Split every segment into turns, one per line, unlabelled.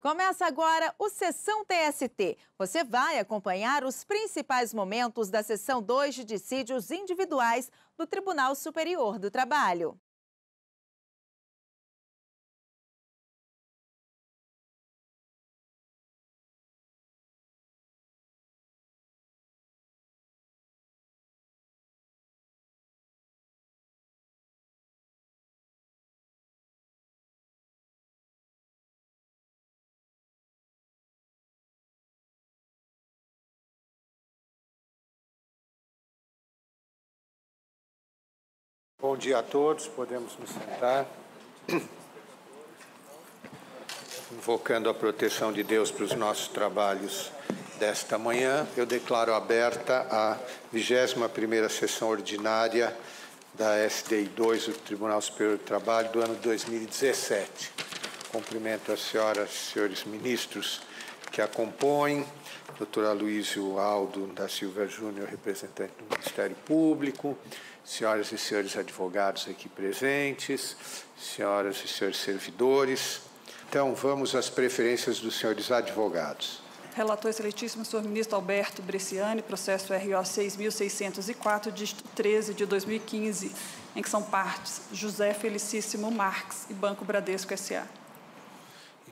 Começa agora o Sessão TST. Você vai acompanhar os principais momentos da Sessão 2 de dissídios individuais do Tribunal Superior do Trabalho.
Bom dia a todos, podemos nos sentar. Invocando a proteção de Deus para os nossos trabalhos desta manhã, eu declaro aberta a 21ª sessão ordinária da SDI 2 do Tribunal Superior do Trabalho do ano 2017. Cumprimento as senhoras e senhores ministros que a compõem, Dr. Aloysio Aldo da Silva Júnior, representante do Ministério Público, senhoras e senhores advogados aqui presentes, senhoras e senhores servidores. Então, vamos às preferências dos senhores advogados.
Relator excelentíssimo, senhor ministro Alberto Bresciani, processo RO 6.604, dígito 13 de 2015, em que são partes José Felicíssimo Marques e Banco Bradesco S.A.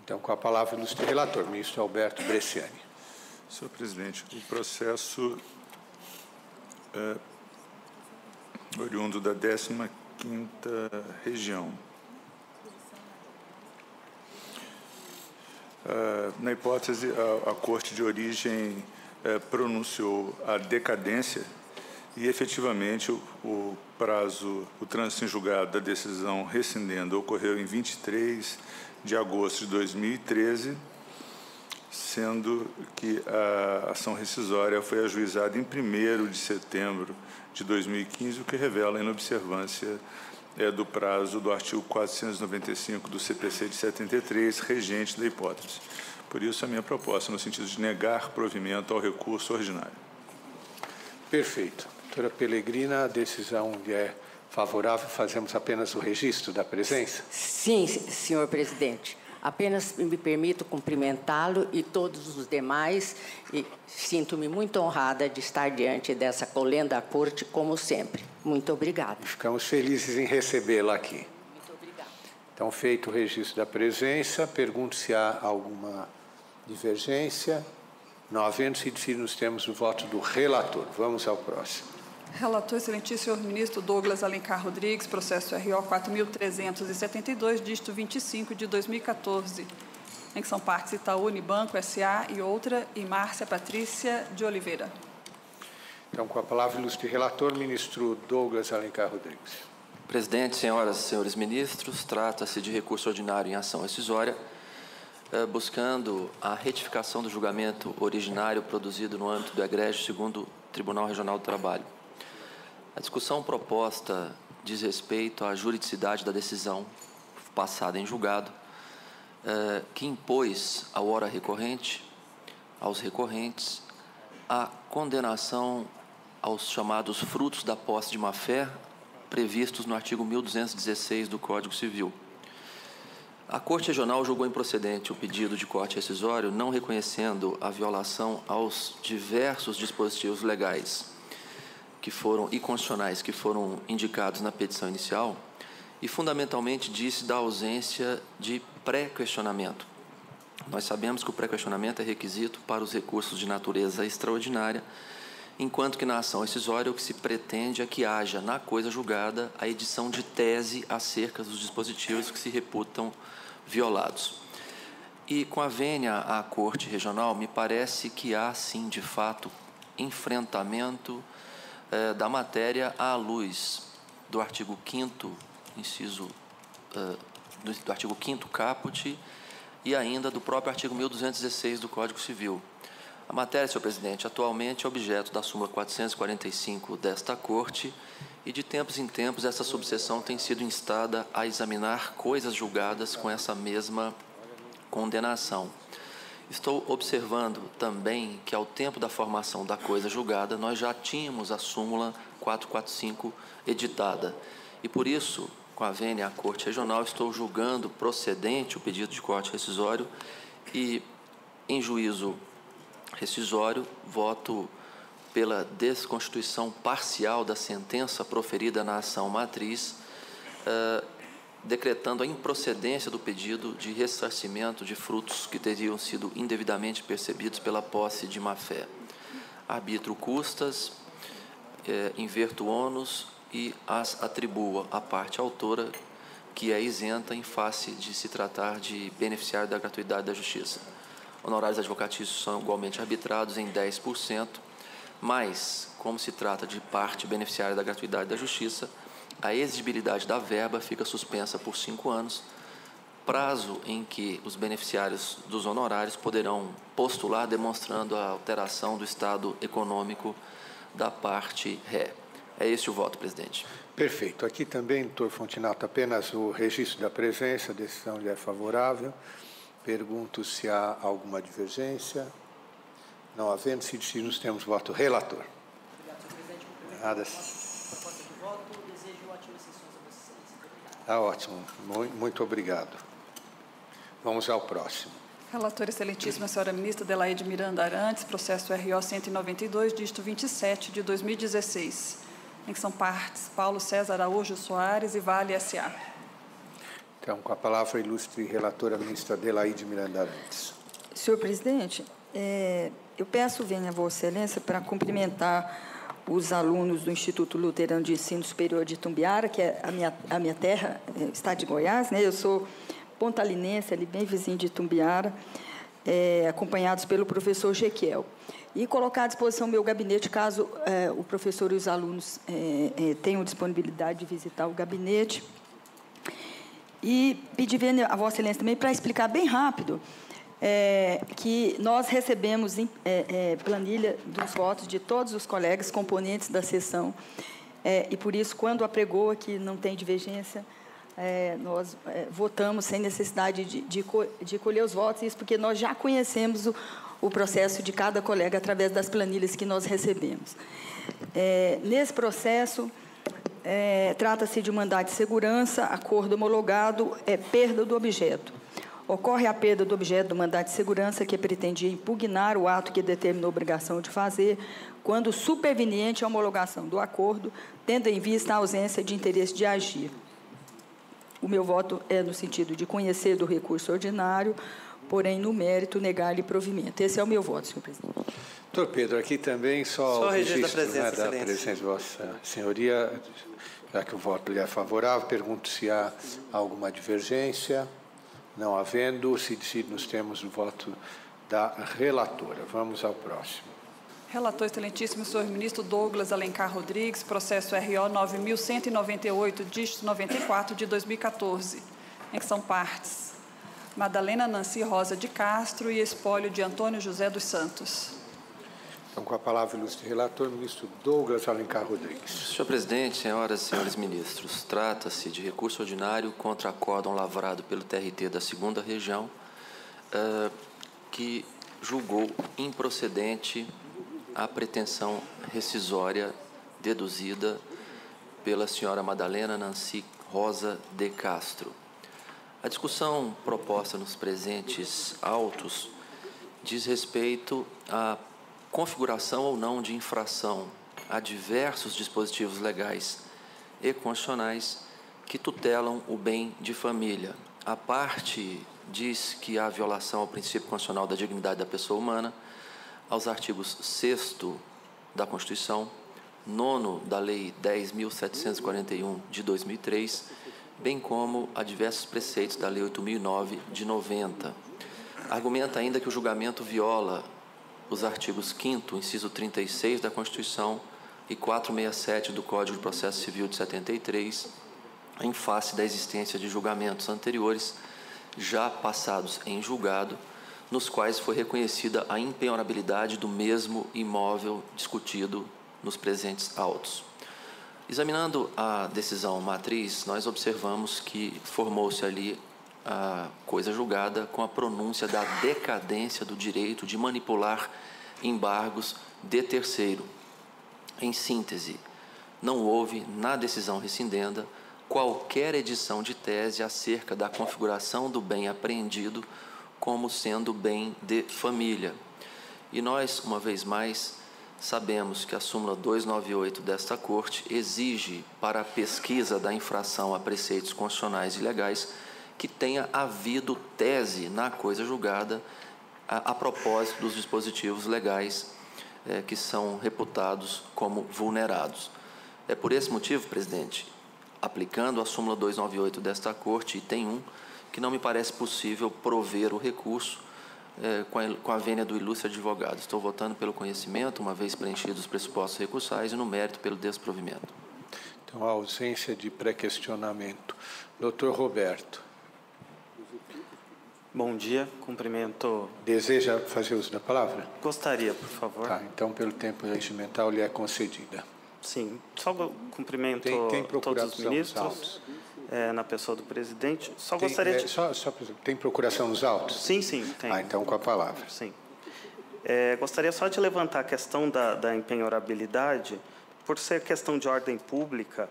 Então, com a palavra, ilustre relator, ministro Alberto Bresciani.
Senhor presidente, o processo oriundo da 15ª região. Na hipótese, a Corte de Origem pronunciou a decadência e, efetivamente, o trânsito em julgado da decisão rescindendo ocorreu em 23 de agosto de 2013, sendo que a ação rescisória foi ajuizada em 1º de setembro de 2015, o que revela a inobservância do prazo do artigo 495 do CPC de 73, regente da hipótese. Por isso, a minha proposta no sentido de negar provimento ao recurso ordinário.
Perfeito. Doutora Pellegrina, a decisão lhe é favorável? Fazemos apenas o registro da presença?
Sim, senhor presidente. Apenas me permito cumprimentá-lo e todos os demais e sinto-me muito honrada de estar diante dessa colenda corte, como sempre. Muito obrigada.
Ficamos felizes em recebê-la aqui.
Muito obrigada.
Então, feito o registro da presença, pergunto se há alguma divergência. Não havendo-se, nos temos o voto do relator. Vamos ao próximo.
Relator excelentíssimo, senhor ministro Douglas Alencar Rodrigues, processo RO 4.372, dígito 25 de 2014, em que são partes Itaú Unibanco S.A. e outra, e Márcia Patrícia de Oliveira.
Então, com a palavra, ilustre relator, ministro Douglas Alencar Rodrigues.
Presidente, senhoras e senhores ministros, trata-se de recurso ordinário em ação rescisória, buscando a retificação do julgamento originário produzido no âmbito do egrégio 2º Tribunal Regional do Trabalho. A discussão proposta diz respeito à juridicidade da decisão passada em julgado, que impôs ao ora recorrente, aos recorrentes, a condenação aos chamados frutos da posse de má-fé, previstos no artigo 1216 do Código Civil. A Corte Regional julgou improcedente o pedido de corte rescisório, não reconhecendo a violação aos diversos dispositivos legais e constitucionais que foram indicados na petição inicial e, fundamentalmente, disse da ausência de pré-questionamento. Nós sabemos que o pré-questionamento é requisito para os recursos de natureza extraordinária, enquanto que na ação rescisória o que se pretende é que haja, na coisa julgada, a edição de tese acerca dos dispositivos que se reputam violados. E, com a vênia à Corte Regional, me parece que há, sim, de fato, enfrentamento da matéria à luz do artigo 5º, inciso do artigo 5º caput e ainda do próprio artigo 1216 do Código Civil. A matéria, senhor presidente, atualmente é objeto da súmula 445 desta Corte e, de tempos em tempos, essa subseção tem sido instada a examinar coisas julgadas com essa mesma condenação. Estou observando também que, ao tempo da formação da coisa julgada, nós já tínhamos a súmula 445 editada. E, por isso, com a vênia à Corte Regional, estou julgando procedente o pedido de corte rescisório E, em juízo rescisório, voto pela desconstituição parcial da sentença proferida na ação matriz, decretando a improcedência do pedido de ressarcimento de frutos que teriam sido indevidamente percebidos pela posse de má-fé. Arbitro custas, inverto ônus e as atribua à parte autora, que é isenta em face de se tratar de beneficiário da gratuidade da justiça. Honorários advocatícios são igualmente arbitrados em 10%, mas, como se trata de parte beneficiária da gratuidade da justiça, a exigibilidade da verba fica suspensa por 5 anos, prazo em que os beneficiários dos honorários poderão postular demonstrando a alteração do estado econômico da parte ré. É este o voto, presidente.
Perfeito. Aqui também, doutor Fontinato, apenas o registro da presença, a decisão lhe é favorável. Pergunto se há alguma divergência. Não havendo, se decidir, nós temos voto relator.
Obrigado, senhor presidente.
Nada.
Proposta de voto. Desejo ótimas sessões a vocês.
Tá ótimo. Muito obrigado. Vamos ao próximo.
Relatora excelentíssima senhora ministra Adelaide Miranda Arantes, processo RO 192, dígito 27 de 2016, em que são partes Paulo César Araújo Soares e Vale S.A.
Então, com a palavra, a ilustre relatora ministra Adelaide Miranda Arantes.
Senhor presidente, eu peço venha a Vossa Excelência para cumprimentar os alunos do Instituto Luterano de Ensino Superior de Itumbiara, que é a minha terra, estado de Goiás, né? Eu sou pontalinense, ali bem vizinho de Itumbiara, acompanhados pelo professor Jequiel. E colocar à disposição meu gabinete, caso o professor e os alunos tenham disponibilidade de visitar o gabinete. E pedir a Vossa Excelência também para explicar bem rápido que nós recebemos planilha dos votos de todos os colegas componentes da sessão, e, por isso, quando apregou que não tem divergência, nós votamos sem necessidade de colher os votos, isso porque nós já conhecemos o processo de cada colega através das planilhas que nós recebemos. Nesse processo, trata-se de mandado de segurança, acordo homologado, perda do objeto. Ocorre a perda do objeto do mandado de segurança que pretendia impugnar o ato que determinou a obrigação de fazer, quando superveniente a homologação do acordo, tendo em vista a ausência de interesse de agir. O meu voto é no sentido de conhecer do recurso ordinário, porém, no mérito, negar-lhe provimento. Esse é o meu voto, senhor presidente.
Doutor Pedro, aqui também só o registro da presença de Vossa Senhoria, já que o voto lhe é favorável, pergunto se há alguma divergência. Não havendo, se decide, nós temos o voto da relatora. Vamos ao próximo.
Relator excelentíssimo senhor ministro Douglas Alencar Rodrigues, processo RO 9.198, dígito 94 de 2014, em que são partes Madalena Nancy Rosa de Castro e espólio de Antônio José dos Santos.
Então, com a palavra, ilustre relator, ministro Douglas Alencar Rodrigues.
Senhor presidente, senhoras e senhores ministros, trata-se de recurso ordinário contra acórdão lavrado pelo TRT da 2ª Região, que julgou improcedente a pretensão rescisória deduzida pela senhora Madalena Nancy Rosa de Castro. A discussão proposta nos presentes autos diz respeito à configuração ou não de infração a diversos dispositivos legais e constitucionais que tutelam o bem de família. A parte diz que há violação ao princípio constitucional da dignidade da pessoa humana, aos artigos 6º da Constituição, 9º da Lei 10.741 de 2003, bem como a diversos preceitos da Lei 8.009 de 90. Argumenta ainda que o julgamento viola os artigos 5º, inciso 36 da Constituição e 467 do Código de Processo Civil de 73, em face da existência de julgamentos anteriores, já passados em julgado, nos quais foi reconhecida a impenhorabilidade do mesmo imóvel discutido nos presentes autos. Examinando a decisão matriz, nós observamos que formou-se ali a coisa julgada com a pronúncia da decadência do direito de manipular embargos de terceiro. Em síntese, não houve, na decisão rescindenda, qualquer edição de tese acerca da configuração do bem apreendido como sendo bem de família. E nós, uma vez mais, sabemos que a súmula 298 desta Corte exige, para a pesquisa da infração a preceitos constitucionais e legais, que tenha havido tese na coisa julgada a propósito dos dispositivos legais que são reputados como vulnerados. É por esse motivo, presidente, aplicando a súmula 298 desta Corte, item 1, que não me parece possível prover o recurso com a vênia do ilustre advogado. Estou votando pelo conhecimento, uma vez preenchidos os pressupostos recursais, e no mérito pelo desprovimento.
Então, a ausência de pré-questionamento. Doutor Roberto.
Bom dia, cumprimento...
Deseja fazer uso da palavra?
Gostaria, por favor.
Tá, então, pelo tempo regimental, lhe é concedida.
Sim, só cumprimento todos os ministros, na pessoa do presidente. Só gostaria de...
Tem procuração nos autos?
Sim, tem.
Então, com a palavra.
Sim. Gostaria só de levantar a questão da empenhorabilidade, por ser questão de ordem pública.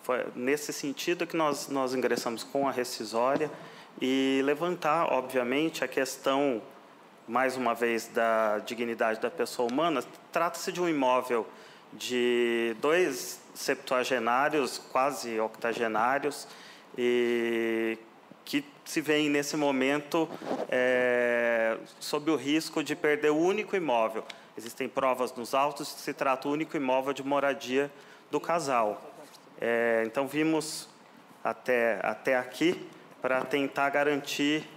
Foi nesse sentido que nós ingressamos com a rescisória e levantar, obviamente, a questão, mais uma vez, da dignidade da pessoa humana. Trata-se de um imóvel de 2 septuagenários, quase octogenários, e que se veem, nesse momento, sob o risco de perder o único imóvel. Existem provas nos autos que se trata do único imóvel de moradia do casal. Então, vimos até aqui para tentar garantir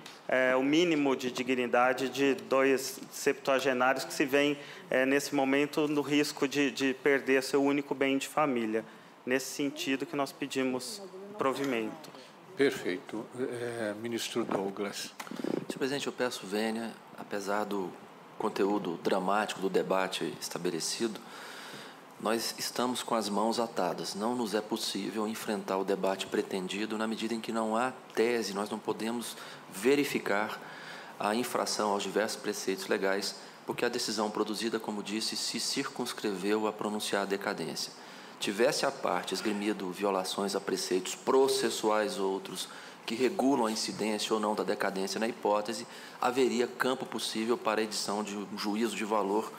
o mínimo de dignidade de 2 septuagenários que se veem, nesse momento, no risco de perder seu único bem de família. Nesse sentido que nós pedimos provimento.
Perfeito. Ministro Douglas.
Senhor presidente, eu peço vênia, apesar do conteúdo dramático do debate estabelecido, nós estamos com as mãos atadas. Não nos é possível enfrentar o debate pretendido na medida em que não há tese, nós não podemos verificar a infração aos diversos preceitos legais, porque a decisão produzida, como disse, se circunscreveu a pronunciar a decadência. Tivesse a parte esgrimido violações a preceitos processuais outros que regulam a incidência ou não da decadência na hipótese, haveria campo possível para a edição de um juízo de valor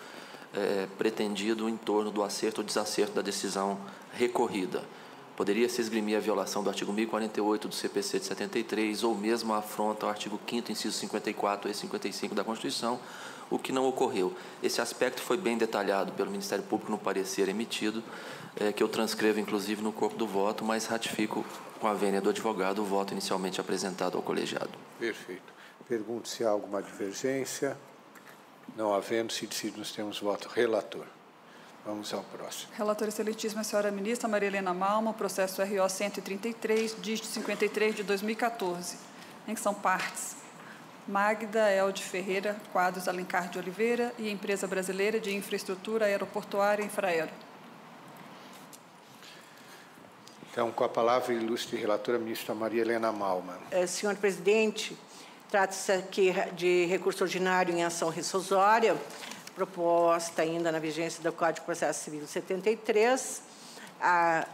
pretendido em torno do acerto ou desacerto da decisão recorrida. Poderia-se esgrimir a violação do artigo 1048 do CPC de 73 ou mesmo a afronta ao artigo 5º, inciso 54 e 55 da Constituição, o que não ocorreu. Esse aspecto foi bem detalhado pelo Ministério Público no parecer emitido, que eu transcrevo, inclusive, no corpo do voto, mas ratifico com a vênia do advogado o voto inicialmente apresentado ao colegiado.
Perfeito. Pergunto se há alguma divergência. Não havendo, se decide nos termos voto. Relator. Vamos ao próximo.
Relatora excelentíssima, senhora ministra Maria Helena Malma, processo RO 133, dígito 53 de 2014, em que são partes Magda Elde Ferreira Quadros Alencar de Oliveira e Empresa Brasileira de Infraestrutura Aeroportuária Infraero.
Então, com a palavra, ilustre relatora, ministra Maria Helena Malma.
Senhor presidente, trata-se aqui de recurso ordinário em ação rescisória, proposta ainda na vigência do Código de Processo Civil 73,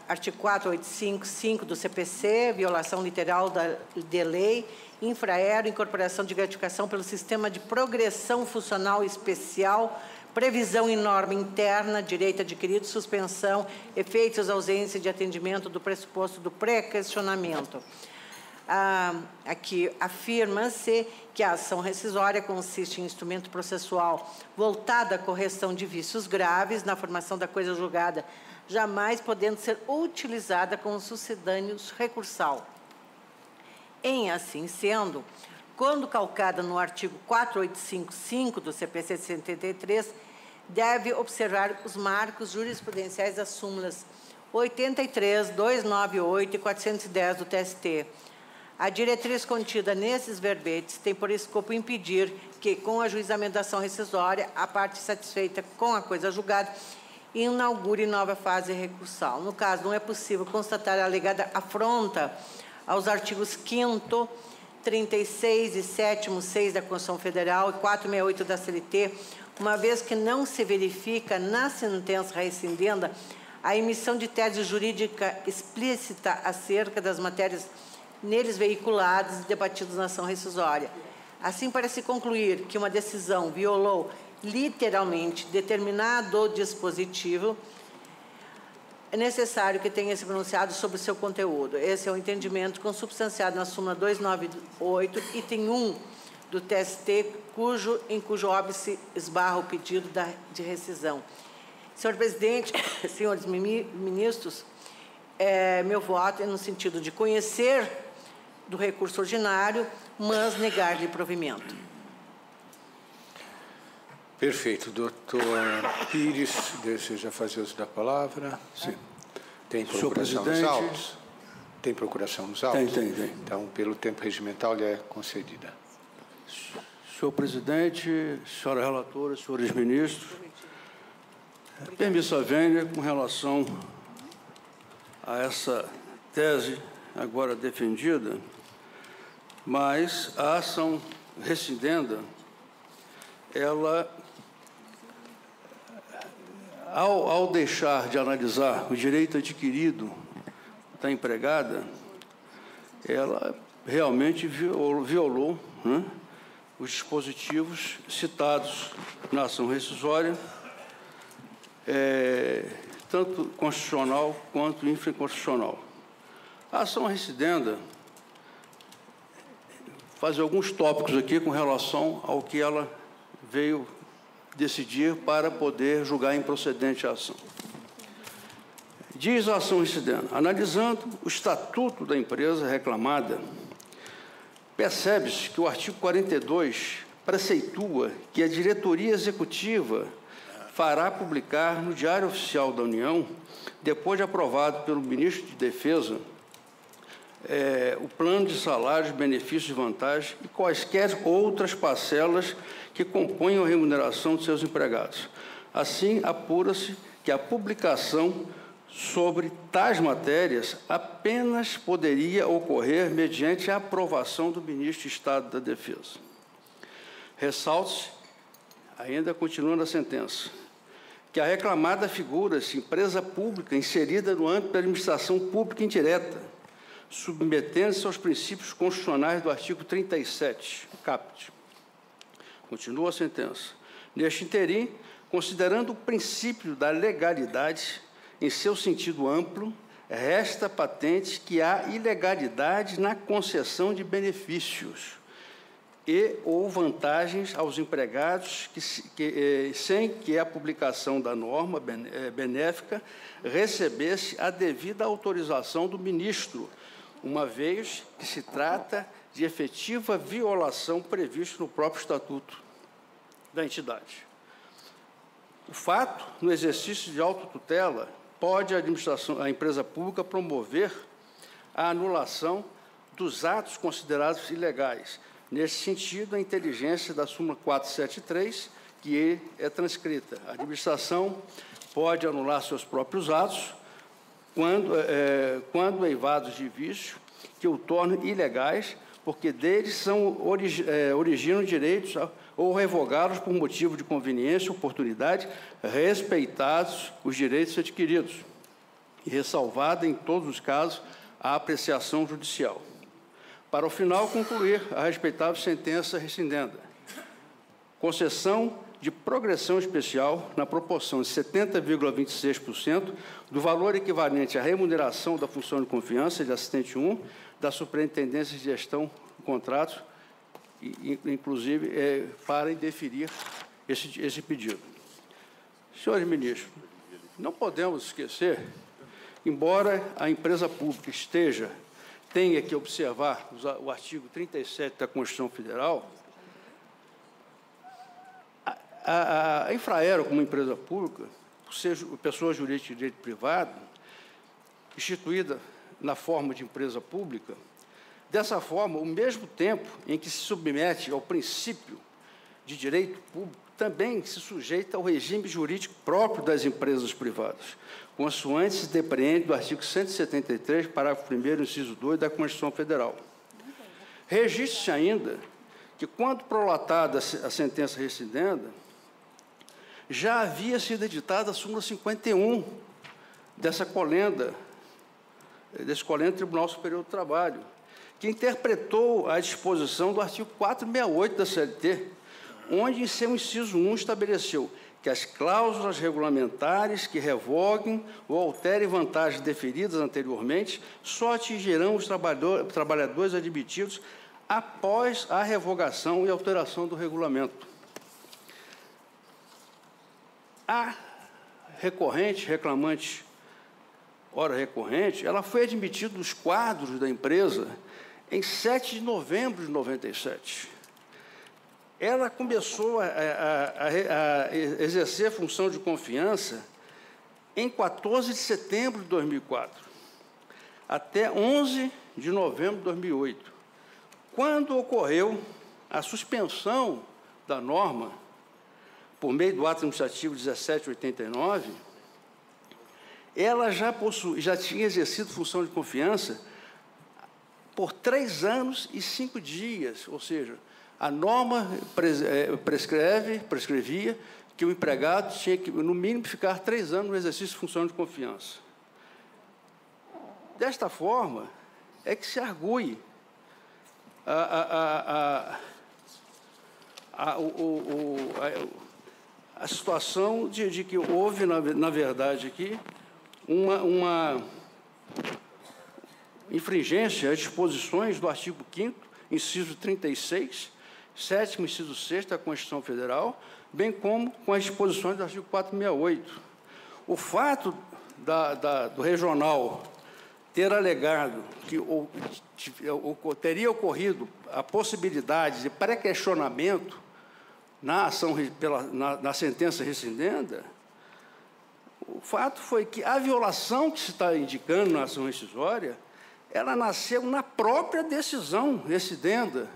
artigo 4855 do CPC, violação literal de lei, Infraero, incorporação de gratificação pelo sistema de progressão funcional especial, previsão em norma interna, direito adquirido, suspensão, efeitos, ausência de atendimento do pressuposto do pré-questionamento. Aqui afirma-se que a ação rescisória consiste em instrumento processual voltado à correção de vícios graves na formação da coisa julgada, jamais podendo ser utilizada como sucedâneos recursal. Em assim sendo, quando calcada no artigo 4855 do CPC de 73, deve observar os marcos jurisprudenciais das súmulas 83, 298 e 410 do TST. A diretriz contida nesses verbetes tem por escopo impedir que, com o ajuizamento da ação rescisória, a parte satisfeita com a coisa julgada inaugure nova fase recursal. No caso, não é possível constatar a alegada afronta aos artigos 5º, 36 e 7º, 6 da Constituição Federal e 468 da CLT, uma vez que não se verifica na sentença rescindenda a emissão de tese jurídica explícita acerca das matérias neles veiculados e debatidos na ação rescisória. Assim, para se concluir que uma decisão violou literalmente determinado dispositivo, é necessário que tenha se pronunciado sobre o seu conteúdo. Esse é o entendimento consubstanciado na súmula 298, item 1 do TST, em cujo óbice esbarra o pedido de rescisão. Senhor presidente, senhores ministros, meu voto é no sentido de conhecer do recurso ordinário, mas negar-lhe provimento.
Perfeito. Doutor Pires, deseja fazer uso da palavra?
Sim.
Tem procuração nos autos? Tem procuração nos autos?
Tem.
Então, pelo tempo regimental, lhe é concedida.
Senhor presidente, senhora relatora, senhores ministros, permissa vênia com relação a essa tese agora defendida, mas a ação rescindenda, ela, ao deixar de analisar o direito adquirido da empregada, ela realmente violou, né, os dispositivos citados na ação rescisória, tanto constitucional quanto infraconstitucional. A ação rescindenda faz alguns tópicos aqui com relação ao que ela veio decidir para poder julgar improcedente a ação. Diz a ação rescindenda: analisando o estatuto da empresa reclamada, percebe-se que o artigo 42 preceitua que a diretoria executiva fará publicar no Diário Oficial da União, depois de aprovado pelo ministro de Defesa, o plano de salários, benefícios e vantagens e quaisquer outras parcelas que compõem a remuneração de seus empregados. Assim, apura-se que a publicação sobre tais matérias apenas poderia ocorrer mediante a aprovação do ministro de Estado da Defesa. Ressalte-se, ainda continuando a sentença, que a reclamada figura-se empresa pública inserida no âmbito da administração pública indireta, submetendo-se aos princípios constitucionais do artigo 37, caput. Continua a sentença. Neste interim, considerando o princípio da legalidade em seu sentido amplo, resta patente que há ilegalidade na concessão de benefícios e ou vantagens aos empregados sem que a publicação da norma benéfica recebesse a devida autorização do ministro, uma vez que se trata de efetiva violação prevista no próprio Estatuto da entidade. O fato, no exercício de autotutela, pode a empresa pública promover a anulação dos atos considerados ilegais. Nesse sentido, a inteligência da súmula 473, que é transcrita. A administração pode anular seus próprios atos quando eivados de vício que o tornem ilegais, porque deles originam direitos ou revogá-los por motivo de conveniência ou oportunidade, respeitados os direitos adquiridos e ressalvada, em todos os casos, a apreciação judicial. Para o final, concluir a respeitável sentença rescindenda. Concessão de progressão especial na proporção de 70,26% do valor equivalente à remuneração da função de confiança de assistente 1 da Superintendência de Gestão de Contratos, inclusive para indeferir esse pedido. Senhores ministros, não podemos esquecer, embora a empresa pública tenha que observar o artigo 37 da Constituição Federal, a Infraero, como empresa pública, por ser pessoa jurídica de direito privado, instituída na forma de empresa pública, dessa forma, ao mesmo tempo em que se submete ao princípio de direito público, também se sujeita ao regime jurídico próprio das empresas privadas, consoante se depreende do artigo 173, parágrafo 1º, inciso 2 da Constituição Federal. Registre-se ainda que, quando prolatada a sentença rescindenda, já havia sido editada a súmula 51 desse colendo Tribunal Superior do Trabalho, que interpretou a disposição do artigo 468 da CLT, onde, em seu inciso 1, estabeleceu que as cláusulas regulamentares que revoguem ou alterem vantagens deferidas anteriormente só atingirão os trabalhadores admitidos após a revogação e alteração do regulamento. A reclamante, ora recorrente, ela foi admitida nos quadros da empresa em 7 de novembro de 97. Ela começou a exercer a função de confiança em 14 de setembro de 2004, até 11 de novembro de 2008, quando ocorreu a suspensão da norma por meio do ato administrativo 1789. Ela já tinha exercido função de confiança por 3 anos e 5 dias, ou seja, a norma prescrevia que o empregado tinha que, no mínimo, ficar 3 anos no exercício de função de confiança. Desta forma, é que se argue a situação de que houve, na verdade, aqui, uma infringência às disposições do artigo 5º, inciso 36, 7º, inciso 6º da Constituição Federal, bem como com as disposições do artigo 468. O fato do regional ter alegado que teria ocorrido a possibilidade de pré-questionamento na ação na sentença rescindenda, o fato foi que a violação que se está indicando na ação rescisória, ela nasceu na própria decisão rescindenda,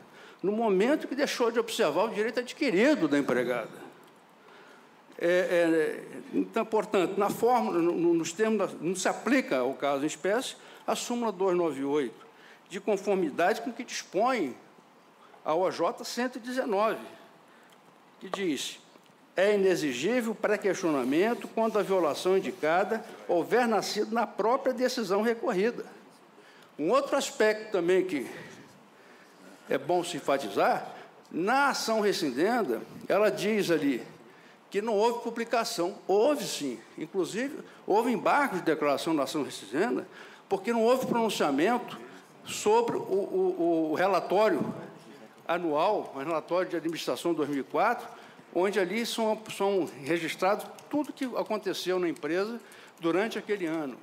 no momento que deixou de observar o direito adquirido da empregada. Então, portanto, na forma, nos termos, não se aplica ao caso em espécie a súmula 298, de conformidade com o que dispõe a OJ 119, que diz: é inexigível o pré-questionamento quando a violação indicada houver nascido na própria decisão recorrida. Um outro aspecto também que é bom se enfatizar, na ação rescindenda, ela diz ali que não houve publicação. Houve, sim. Inclusive, houve embargo de declaração da ação rescindenda, porque não houve pronunciamento sobre o relatório anual, o relatório de administração 2004, onde ali são registrados tudo que aconteceu na empresa durante aquele ano.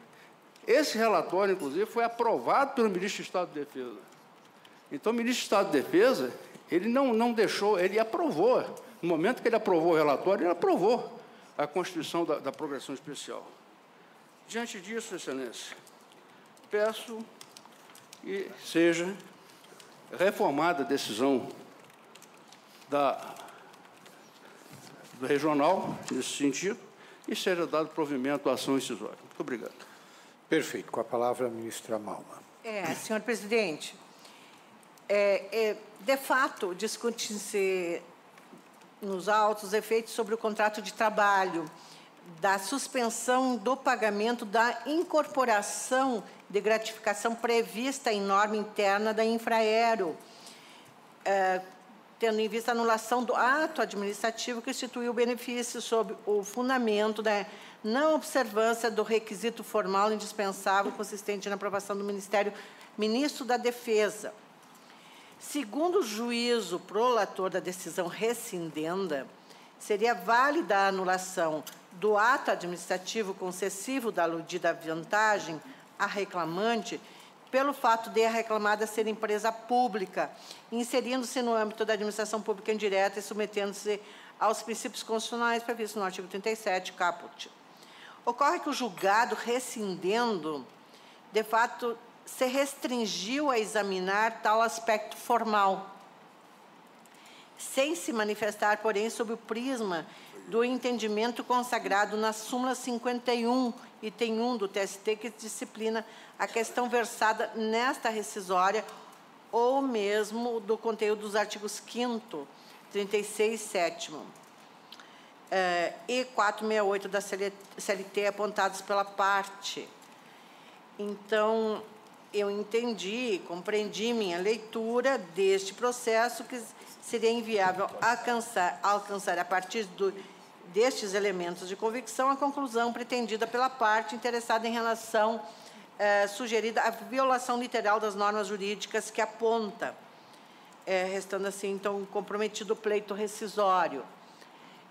Esse relatório, inclusive, foi aprovado pelo ministro do Estado de Defesa. Então, o ministro do Estado de Defesa, ele não deixou, ele aprovou. No momento que ele aprovou o relatório, ele aprovou a constituição da progressão especial. Diante disso, Excelência, peço que seja reformada a decisão do regional, nesse sentido, e seja dado provimento à ação rescisória. Muito obrigado.
Perfeito. Com a palavra, a ministra Malma.
Senhor presidente, de fato, discute-se nos autos efeitos sobre o contrato de trabalho, da suspensão do pagamento da incorporação de gratificação prevista em norma interna da Infraero, tendo em vista a anulação do ato administrativo que instituiu o benefício sob o fundamento da não observância do requisito formal indispensável consistente na aprovação do Ministro da Defesa. Segundo o juízo prolator da decisão rescindenda, seria válida a anulação do ato administrativo concessivo da aludida vantagem à reclamante pelo fato de a reclamada ser empresa pública, inserindo-se no âmbito da administração pública indireta e submetendo-se aos princípios constitucionais previstos no artigo 37, caput. Ocorre que o julgado rescindendo, de fato, se restringiu a examinar tal aspecto formal, sem se manifestar, porém, sob o prisma do entendimento consagrado na súmula 51, item 1 do TST, que disciplina a questão versada nesta rescisória, ou mesmo do conteúdo dos artigos 5º, 36 e 7º, e 468 da CLT apontados pela parte. Então, eu entendi, compreendi minha leitura deste processo que seria inviável alcançar a partir destes elementos de convicção a conclusão pretendida pela parte interessada em relação sugerida à violação literal das normas jurídicas que aponta, restando assim, então, comprometido o pleito rescisório.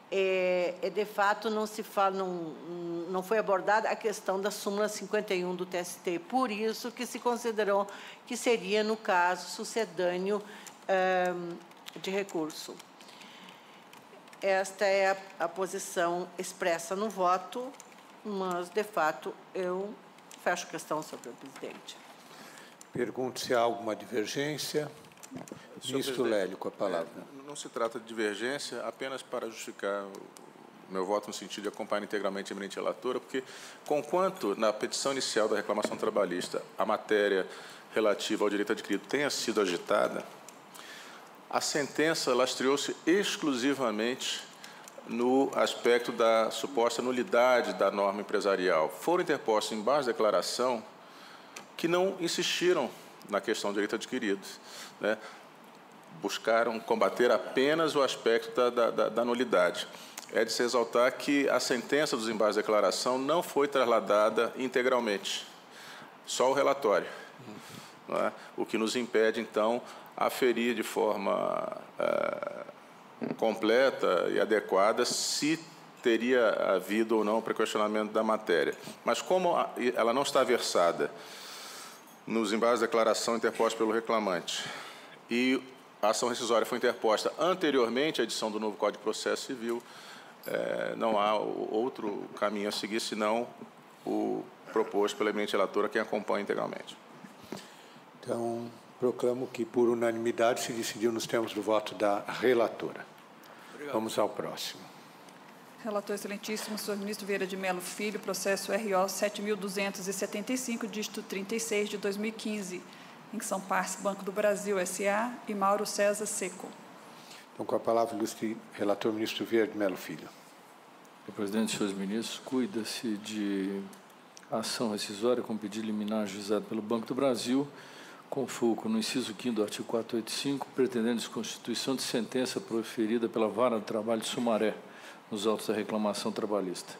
De fato, não se fala, não foi abordada a questão da súmula 51 do TST, por isso que se considerou que seria, no caso, sucedâneo de recurso. Esta é a posição expressa no voto, mas, de fato, eu fecho a questão, senhor presidente.
Pergunto se há alguma divergência. Ministro Lélio, com a palavra.
Não se trata de divergência, apenas para justificar o meu voto no sentido de acompanhar integralmente a eminente relatora, porque, conquanto na petição inicial da reclamação trabalhista a matéria relativa ao direito adquirido tenha sido agitada, a sentença lastreou-se exclusivamente no aspecto da suposta nulidade da norma empresarial. Foram interpostos em base de declaração que não insistiram na questão do direito adquirido, né? Buscaram combater apenas o aspecto da nulidade. É de se exaltar que a sentença dos embaixos de declaração não foi trasladada integralmente, só o relatório, não é? O que nos impede, então, aferir de forma completa e adequada se teria havido ou não prequestionamento da matéria. Mas como ela não está versada nos embaixos de declaração interpostos pelo reclamante e a ação rescisória foi interposta anteriormente à edição do novo Código de Processo Civil, não há outro caminho a seguir senão o proposto pela eminente relatora, quem acompanha integralmente.
Então, proclamo que, por unanimidade, se decidiu nos termos do voto da relatora. Obrigado. Vamos ao próximo.
Relator excelentíssimo, senhor ministro Vieira de Mello Filho, processo RO 7.275, dígito 36 de 2015, em que são partes Banco do Brasil S.A. e Mauro César Seco.
Então, com a palavra, ilustre relator ministro Vieira de Mello Filho.
Senhor presidente, senhores ministros, cuida-se de ação rescisória com pedido liminar ajuizado pelo Banco do Brasil, com foco no inciso 5º do artigo 485, pretendendo desconstituição de sentença proferida pela Vara do Trabalho de Sumaré, nos autos da reclamação trabalhista.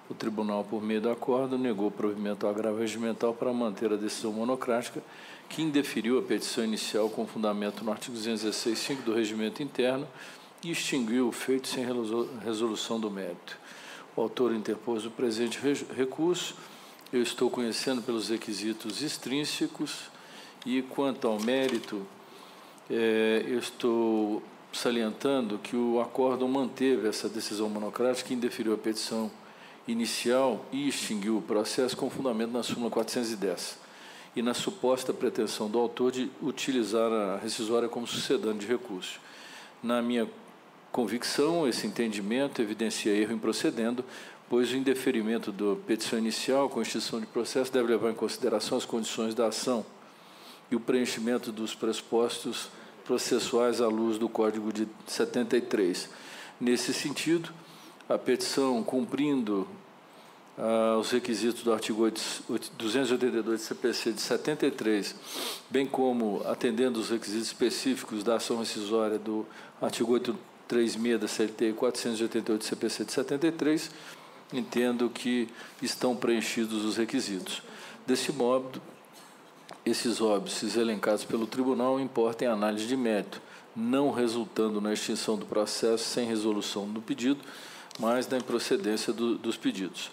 O tribunal, por meio do acordo, negou provimento ao agravo regimental para manter a decisão monocrática, que indeferiu a petição inicial com fundamento no artigo 216.5 do Regimento Interno e extinguiu o feito sem resolução do mérito. O autor interpôs o presente recurso. Eu estou conhecendo pelos requisitos extrínsecos e, quanto ao mérito, eu estou salientando que o acórdão manteve essa decisão monocrática, indeferiu a petição inicial e extinguiu o processo com fundamento na súmula 410 e na suposta pretensão do autor de utilizar a rescisória como sucedâneo de recurso. Na minha convicção, esse entendimento evidencia erro improcedendo, pois o indeferimento da petição inicial com extinção de processo deve levar em consideração as condições da ação e o preenchimento dos pressupostos processuais à luz do Código de 73. Nesse sentido, a petição, cumprindo os requisitos do artigo 282 do CPC de 73, bem como atendendo os requisitos específicos da ação rescisória do artigo 836 da CLT e 488 do CPC de 73, entendo que estão preenchidos os requisitos. Desse modo, esses óbices elencados pelo tribunal importam em análise de mérito, não resultando na extinção do processo sem resolução do pedido, mas na improcedência dos pedidos.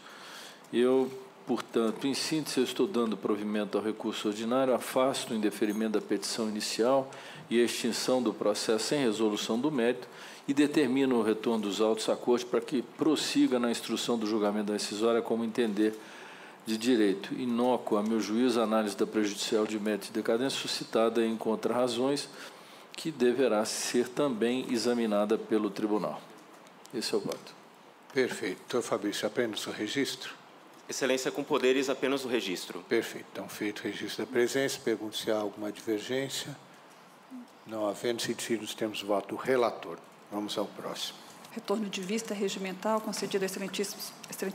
Eu, portanto, em síntese, eu estou dando provimento ao recurso ordinário, afasto o indeferimento da petição inicial e a extinção do processo sem resolução do mérito e determino o retorno dos autos à Corte para que prossiga na instrução do julgamento da rescisória como entender de direito. Inócuo, a meu juízo, a análise da prejudicial de mérito e decadência suscitada em contrarrazões que deverá ser também examinada pelo tribunal. Esse é o voto.
Perfeito. Doutor Fabrício, apenas o registro?
Excelência, com poderes, apenas o registro.
Perfeito. Então, feito o registro da presença, pergunto se há alguma divergência. Não havendo, se decide nos termos do voto do relator. Vamos ao próximo.
Retorno de vista regimental concedido ao excelentíssimo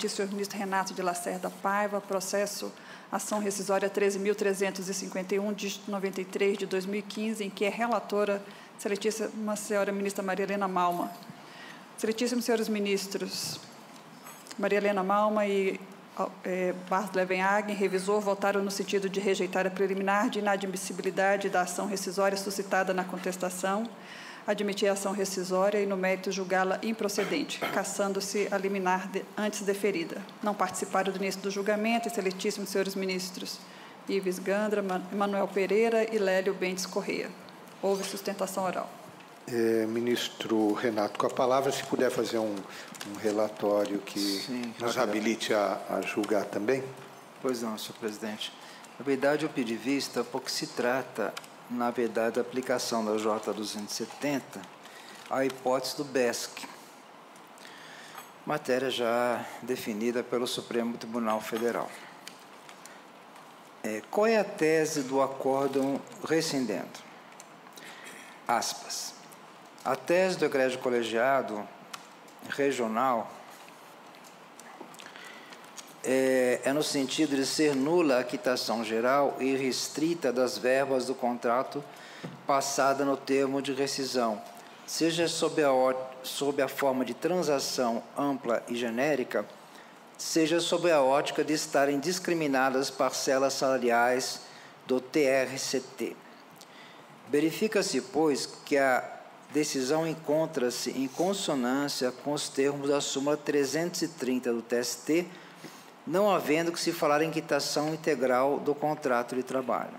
senhor ministro Renato de Lacerda Paiva, processo ação rescisória 13.351, dígito 93 de 2015, em que é relatora excelentíssima senhora ministra Maria Helena Malma. Excelentíssimos senhores ministros, Maria Helena Malma e Bart Levenhagen, revisor, votaram no sentido de rejeitar a preliminar de inadmissibilidade da ação rescisória suscitada na contestação, admitir a ação rescisória e, no mérito, julgá-la improcedente, cassando-se a liminar antes deferida. Não participaram do início do julgamento, excelentíssimos senhores ministros Ives Gandra, Emanuel Pereira e Lélio Bentes Corrêa. Houve sustentação oral.
Ministro Renato, com a palavra, se puder fazer um relatório que nos habilite a julgar também.
Pois não, senhor presidente. Na verdade, eu pedi vista porque se trata, na verdade, da aplicação da J270 à hipótese do BESC, matéria já definida pelo Supremo Tribunal Federal. Qual é a tese do acórdão rescindendo? Aspas. A tese do egrégio colegiado regional é no sentido de ser nula a quitação geral e restrita das verbas do contrato passada no termo de rescisão, seja sob a forma de transação ampla e genérica, seja sob a ótica de estarem discriminadas parcelas salariais do TRCT. Verifica-se, pois, que a decisão encontra-se em consonância com os termos da súmula 330 do TST, não havendo que se falar em quitação integral do contrato de trabalho.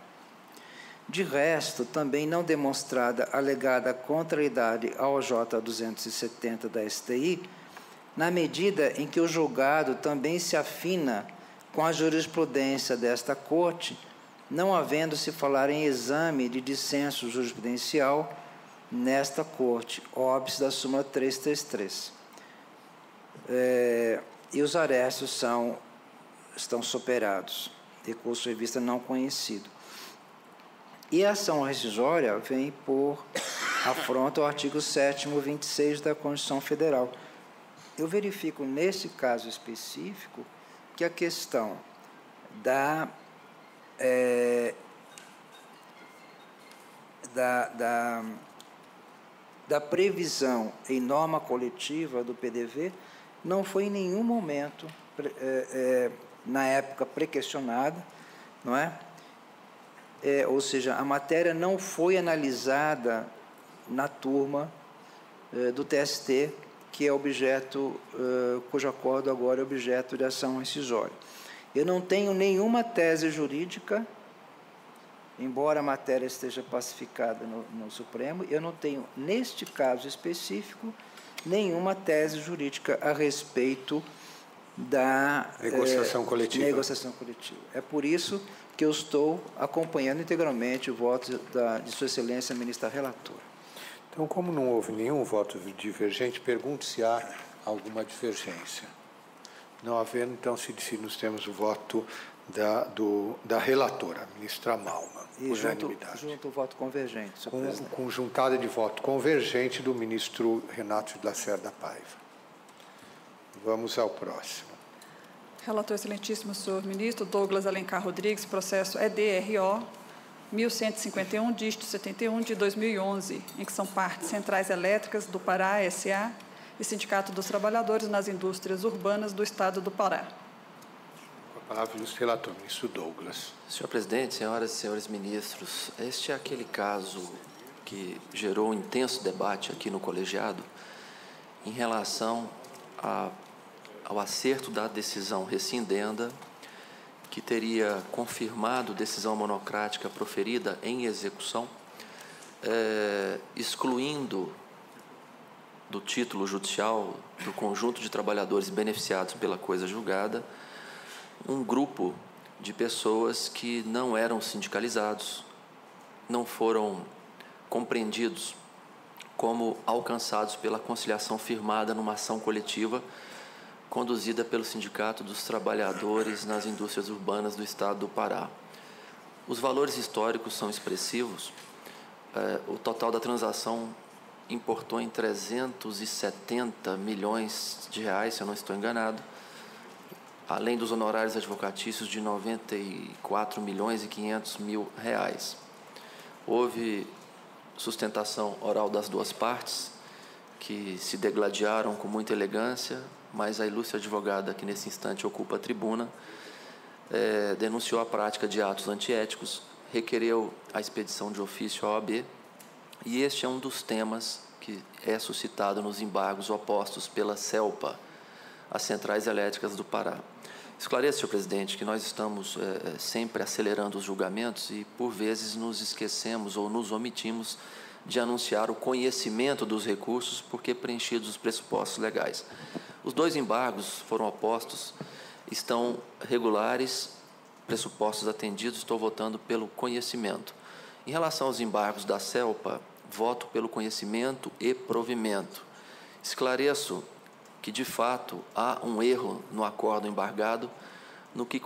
De resto, também não demonstrada alegada contrariedade ao J270 da STI, na medida em que o julgado também se afina com a jurisprudência desta Corte, não havendo se falar em exame de dissenso jurisprudencial nesta Corte, óbice da súmula 333. E os arestos estão superados, recurso de vista não conhecido. E a ação rescisória vem por afronta ao artigo 7º, 26 da Constituição Federal. Eu verifico, nesse caso específico, que a questão da previsão em norma coletiva do PDV não foi em nenhum momento, na época, pré-questionada, não é? Ou seja, a matéria não foi analisada na turma do TST, que é objeto, cujo acordo agora é objeto de ação rescisória. Eu não tenho nenhuma tese jurídica, embora a matéria esteja pacificada no Supremo, eu não tenho, neste caso específico, nenhuma tese jurídica a respeito da
negociação coletiva.
É por isso que eu estou acompanhando integralmente o voto de Sua Excelência, ministra relatora.
Então, como não houve nenhum voto divergente, pergunto se há alguma divergência. Não havendo, então, se nós temos o voto da relatora, ministra Malma, por unanimidade.
Junto o voto convergente, senhor presidente.
Conjuntada de voto convergente do ministro Renato de Lacerda Paiva. Vamos ao próximo.
Relator excelentíssimo senhor ministro Douglas Alencar Rodrigues, processo EDRO 1151, dígito 71 de 2011, em que são partes Centrais Elétricas do Pará, S.A., e Sindicato dos Trabalhadores nas Indústrias Urbanas do Estado do Pará.
Com a palavra, o relator, ministro Douglas.
Senhor presidente, senhoras e senhores ministros, este é aquele caso que gerou um intenso debate aqui no colegiado em relação ao acerto da decisão rescindenda, que teria confirmado decisão monocrática proferida em execução, excluindo do título judicial do conjunto de trabalhadores beneficiados pela coisa julgada um grupo de pessoas que não eram sindicalizados, não foram compreendidos como alcançados pela conciliação firmada numa ação coletiva conduzida pelo Sindicato dos Trabalhadores nas Indústrias Urbanas do Estado do Pará. Os valores históricos são expressivos. O total da transação importou em 370 milhões de reais, se eu não estou enganado, além dos honorários advocatícios de 94 milhões e 500 mil reais. Houve sustentação oral das duas partes, que se degladiaram com muita elegância, mas a ilustre advogada que nesse instante ocupa a tribuna denunciou a prática de atos antiéticos, requereu a expedição de ofício à OAB, e este é um dos temas que é suscitado nos embargos opostos pela CELPA, as Centrais Elétricas do Pará. Esclareço, senhor presidente, que nós estamos sempre acelerando os julgamentos e, por vezes, nos esquecemos ou nos omitimos de anunciar o conhecimento dos recursos porque preenchidos os pressupostos legais. Os dois embargos foram opostos, estão regulares, pressupostos atendidos, estou votando pelo conhecimento. Em relação aos embargos da CELPA, voto pelo conhecimento e provimento. Esclareço que, de fato, há um erro no acordo embargado no que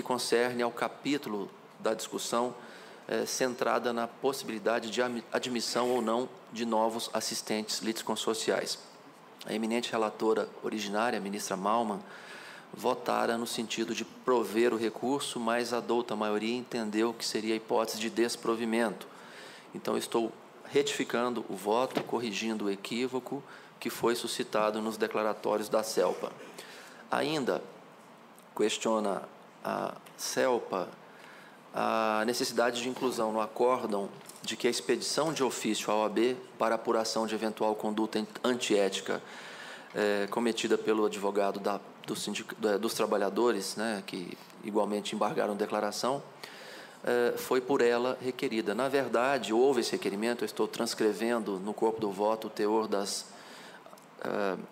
concerne ao capítulo da discussão centrada na possibilidade de admissão ou não de novos assistentes litisconsorciais. A eminente relatora originária, a ministra Malman, votara no sentido de prover o recurso, mas a douta maioria entendeu que seria a hipótese de desprovimento. Então, estou retificando o voto, corrigindo o equívoco que foi suscitado nos declaratórios da CELPA. Ainda questiona a CELPA a necessidade de inclusão no acórdão de que a expedição de ofício à OAB para apuração de eventual conduta antiética cometida pelo advogado dos trabalhadores, né, que igualmente embargaram declaração, foi por ela requerida. Na verdade, houve esse requerimento, eu estou transcrevendo no corpo do voto o teor das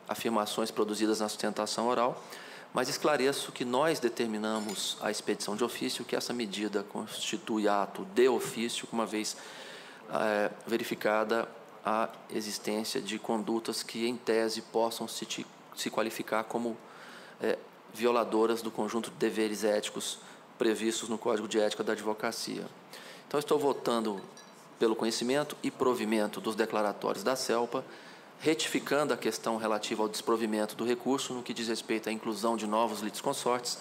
afirmações produzidas na sustentação oral, mas esclareço que nós determinamos a expedição de ofício, que essa medida constitui ato de ofício, uma vez verificada a existência de condutas que, em tese, possam se qualificar como violadoras do conjunto de deveres éticos previstos no Código de Ética da Advocacia. Então, estou votando pelo conhecimento e provimento dos declaratórios da CELPA, retificando a questão relativa ao desprovimento do recurso no que diz respeito à inclusão de novos litisconsortes,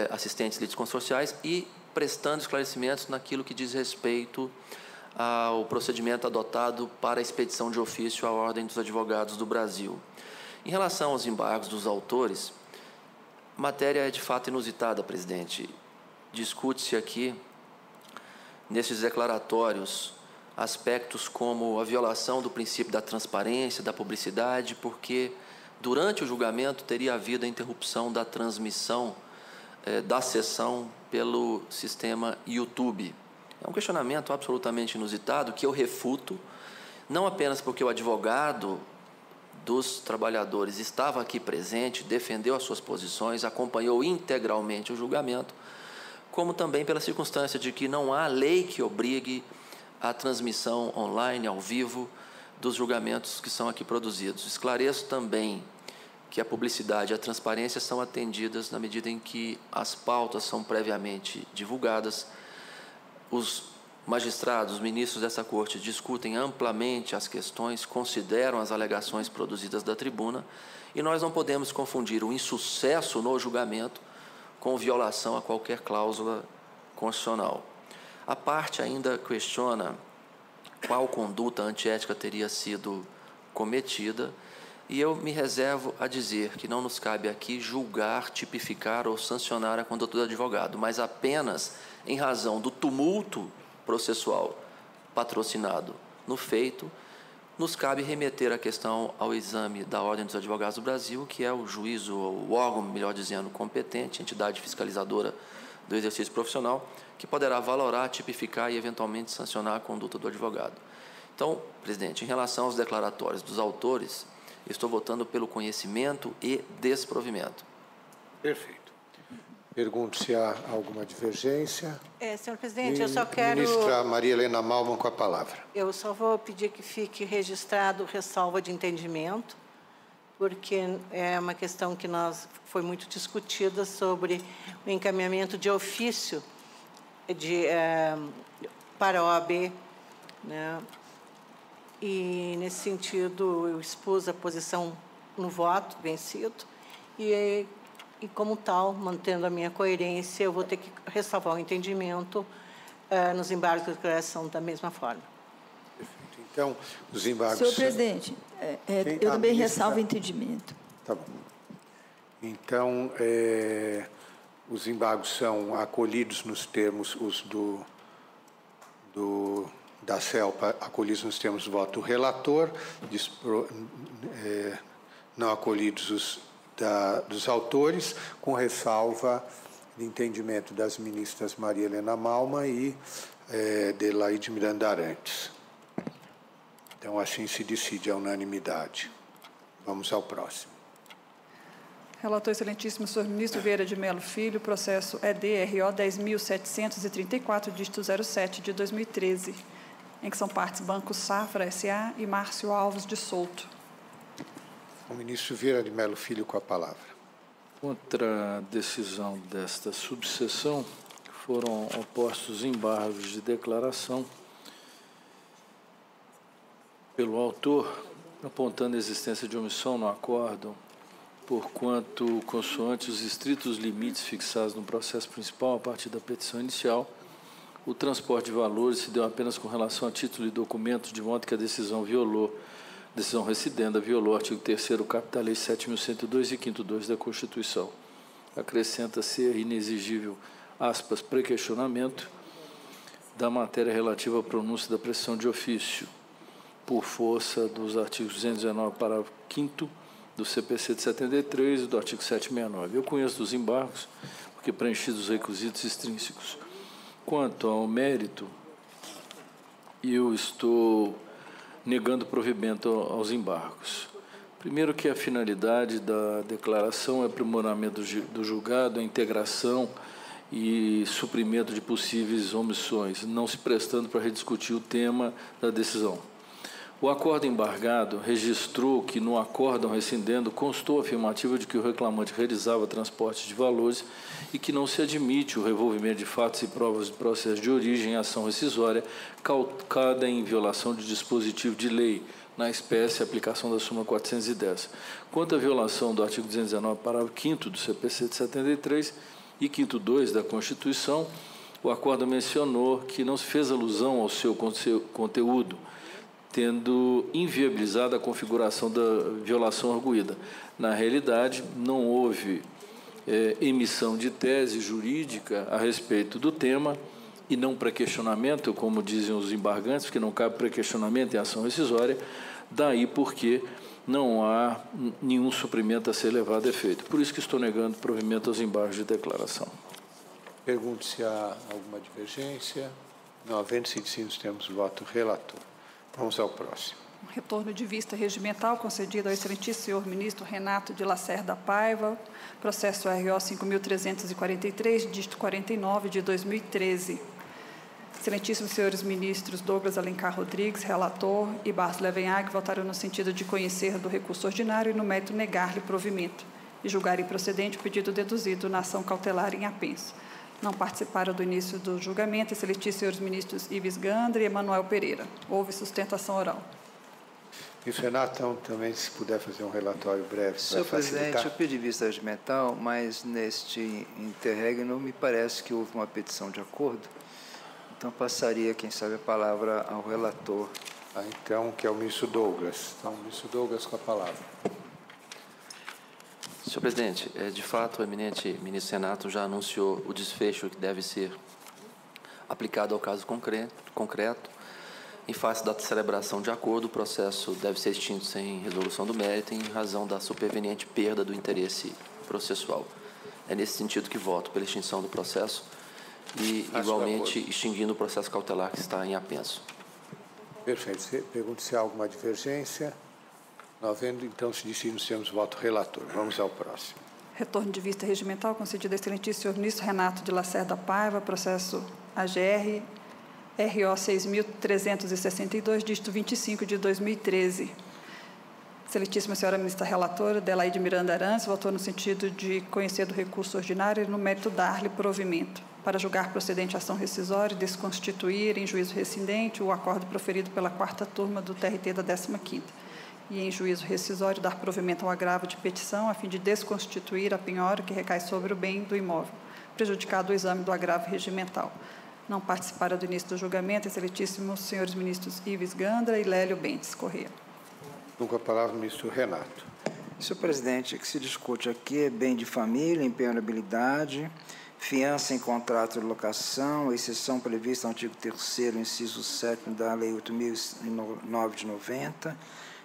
assistentes litisconsorciais, e prestando esclarecimentos naquilo que diz respeito ao procedimento adotado para a expedição de ofício à Ordem dos Advogados do Brasil. Em relação aos embargos dos autores, a matéria é de fato inusitada, presidente. Discute-se aqui, nesses declaratórios, aspectos como a violação do princípio da transparência, da publicidade, porque durante o julgamento teria havido a interrupção da transmissão da sessão pelo sistema YouTube. É um questionamento absolutamente inusitado que eu refuto, não apenas porque o advogado dos trabalhadores estava aqui presente, defendeu as suas posições, acompanhou integralmente o julgamento, como também pela circunstância de que não há lei que obrigue a transmissão online, ao vivo, dos julgamentos que são aqui produzidos. Esclareço também que a publicidade e a transparência são atendidas na medida em que as pautas são previamente divulgadas. Os magistrados, os ministros dessa corte discutem amplamente as questões, consideram as alegações produzidas da tribuna, e nós não podemos confundir o insucesso no julgamento com violação a qualquer cláusula constitucional. A parte ainda questiona qual conduta antiética teria sido cometida, e eu me reservo a dizer que não nos cabe aqui julgar, tipificar ou sancionar a conduta do advogado, mas apenas em razão do tumulto processual patrocinado no feito, nos cabe remeter a questão ao exame da Ordem dos Advogados do Brasil, que é o juízo, ou o órgão, melhor dizendo, competente, entidade fiscalizadora do exercício profissional, que poderá valorar, tipificar e, eventualmente, sancionar a conduta do advogado. Então, presidente, em relação aos declaratórios dos autores, estou votando pelo conhecimento e desprovimento.
Perfeito. Pergunto se há alguma divergência.
Senhor presidente, eu só quero...
Ministra Maria Helena Malman, com a palavra.
Eu só vou pedir que fique registrado ressalva de entendimento, porque é uma questão que foi muito discutida sobre o encaminhamento de ofício para a OAB, né, e, nesse sentido, eu expus a posição no voto vencido e como tal, mantendo a minha coerência, eu vou ter que ressalvar o entendimento nos embargos de declaração da mesma forma.
Perfeito. Então, os embargos...
Senhor presidente, eu também ressalvo o entendimento.
Tá bom. Então, os embargos são acolhidos nos termos, os da CELPA, acolhidos nos termos do voto do relator, não acolhidos dos autores, com ressalva de entendimento das ministras Maria Helena Malma e Adelaide Miranda Arantes. Então, assim se decide a unanimidade. Vamos ao próximo.
Relator excelentíssimo, senhor ministro Vieira de Mello Filho, processo EDRO 10.734, dígito 07, de 2013, em que são partes Banco Safra S.A. e Márcio Alves de Souto.
O ministro Vieira de Mello Filho com a palavra.
Contra a decisão desta subseção, foram opostos embargos de declaração pelo autor, apontando a existência de omissão no acórdão, porquanto, consoante os estritos limites fixados no processo principal a partir da petição inicial, o transporte de valores se deu apenas com relação a título e documentos, de modo que a decisão recidenda violou o artigo 3º, caput da Lei 7.102 e 5º 2 da Constituição. Acrescenta ser inexigível, aspas, prequestionamento da matéria relativa à pronúncia da pressão de ofício, por força dos artigos 219, parágrafo 5º, do CPC de 73 e do artigo 769. Eu conheço dos embargos, porque preenchidos os requisitos extrínsecos. Quanto ao mérito, eu estou negando provimento aos embargos. Primeiro que a finalidade da declaração é aprimoramento do julgado, a integração e suprimento de possíveis omissões, não se prestando para rediscutir o tema da decisão. O acordo embargado registrou que no acórdão rescindendo constou a afirmativa de que o reclamante realizava transporte de valores e que não se admite o revolvimento de fatos e provas de processo de origem em ação rescisória calcada em violação de dispositivo de lei, na espécie, aplicação da súmula 410. Quanto à violação do artigo 219, parágrafo 5º do CPC de 73 e 5º 2 da Constituição, o acordo mencionou que não se fez alusão ao seu conteúdo, tendo inviabilizado a configuração da violação arguída. Na realidade, não houve emissão de tese jurídica a respeito do tema e não pré-questionamento, como dizem os embargantes, porque não cabe pré-questionamento em ação rescisória, daí porque não há nenhum suprimento a ser levado a efeito. Por isso que estou negando provimento aos embargos de declaração.
Pergunto se há alguma divergência. Não havendo-se nos termos do voto relator. Vamos ao próximo.
Retorno de vista regimental concedido ao excelentíssimo senhor ministro Renato de Lacerda Paiva, processo RO 5.343, dígito 49, de 2013. Excelentíssimos senhores ministros Douglas Alencar Rodrigues, relator, e Barros Levenhac votaram no sentido de conhecer do recurso ordinário e no mérito negar-lhe provimento e julgar improcedente o pedido deduzido na ação cautelar em apenso. Não participaram do início do julgamento, excelentíssimos senhores ministros Ives Gandra e Emanuel Pereira. Houve sustentação oral.
Ministro Renato, então, também, se puder fazer um relatório breve.
Senhor presidente, eu pedi vista regimental, mas neste interregno me parece que houve uma petição de acordo. Então, passaria, quem sabe, a palavra ao relator.
Então, que é o ministro Douglas. Então, o ministro Douglas com a palavra.
Senhor presidente, de fato, o eminente ministro Renato já anunciou o desfecho que deve ser aplicado ao caso concreto. Em face da celebração de acordo, o processo deve ser extinto sem resolução do mérito em razão da superveniente perda do interesse processual. É nesse sentido que voto pela extinção do processo e, igualmente, extinguindo o processo cautelar que está em apenso.
Perfeito. Pergunto se há alguma divergência. Não havendo, então, se decide nos termos do voto relator. Vamos ao próximo.
Retorno de vista regimental concedido ao excelentíssimo senhor ministro Renato de Lacerda Paiva, processo AGR, RO 6.362, dígito 25, de 2013. Excelentíssima senhora ministra relatora, Adelaide Miranda Arantes, votou no sentido de conhecer do recurso ordinário e no mérito dar-lhe provimento. para julgar procedente a ação rescisória e desconstituir em juízo rescindente o acordo proferido pela 4ª turma do TRT da 15ª e em juízo rescisório dar provimento ao agravo de petição a fim de desconstituir a penhora que recai sobre o bem do imóvel, prejudicado o exame do agravo regimental. Não participaram do início do julgamento, excelentíssimos senhores ministros Ives Gandra e Lélio Bentes Corrêa.
Com a palavra o ministro Renato.
Senhor presidente, o que se discute aqui é bem de família, impenhorabilidade, fiança em contrato de locação, exceção prevista no artigo 3º, inciso 7º da Lei 8.009 de 90,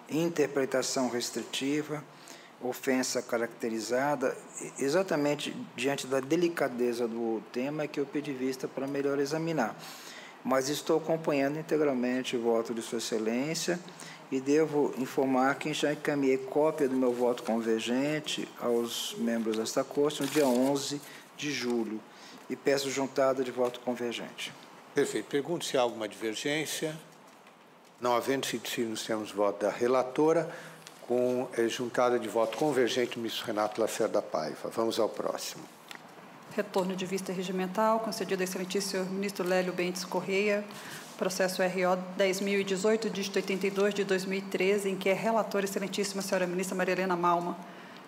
interpretação restritiva, ofensa caracterizada, exatamente diante da delicadeza do tema que eu pedi vista para melhor examinar. Mas estou acompanhando integralmente o voto de Sua Excelência e devo informar que já encaminhei cópia do meu voto convergente aos membros desta Corte no dia 11 de julho e peço juntada de voto convergente.
Perfeito. Pergunto se há alguma divergência. Não havendo sido decidido, nós temos voto da relatora com juntada de voto convergente do ministro Renato Lacerda Paiva. Vamos ao próximo.
Retorno de vista regimental, concedido ao excelentíssimo senhor ministro Lélio Bentes Corrêa, processo RO 10.018, dígito 82 de 2013, em que é relatora excelentíssima senhora ministra Maria Helena Malma,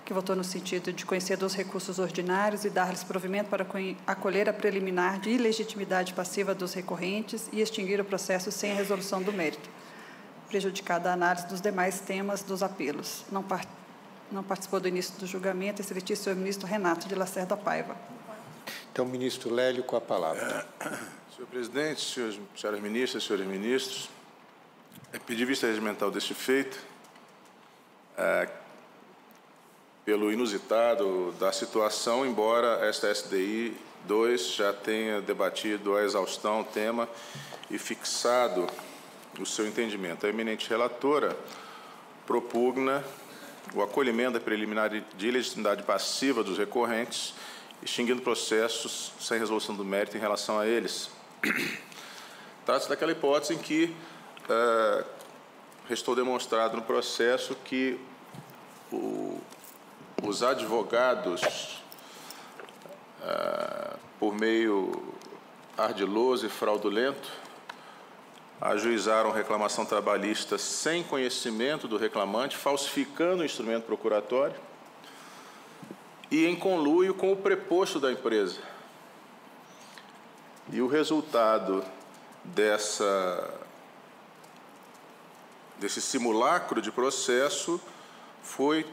que votou no sentido de conhecer dos recursos ordinários e dar-lhes provimento para acolher a preliminar de ilegitimidade passiva dos recorrentes e extinguir o processo sem a resolução do mérito, prejudicada a análise dos demais temas dos apelos. Não participou do início do julgamento, excelentíssimo senhor ministro Renato de Lacerda Paiva.
Então, ministro Lélio, com a palavra.
Senhor presidente, senhoras ministras, senhores ministros, pedi vista regimental deste feito, pelo inusitado da situação, embora esta SDI 2 já tenha debatido a exaustão o tema e fixado o seu entendimento. A eminente relatora propugna o acolhimento da preliminar de ilegitimidade passiva dos recorrentes, extinguindo processos sem resolução do mérito em relação a eles. Trata-se daquela hipótese em que restou demonstrado no processo que os advogados, por meio ardiloso e fraudulento, ajuizaram reclamação trabalhista sem conhecimento do reclamante, falsificando o instrumento procuratório e em conluio com o preposto da empresa. E o resultado desse simulacro de processo foi,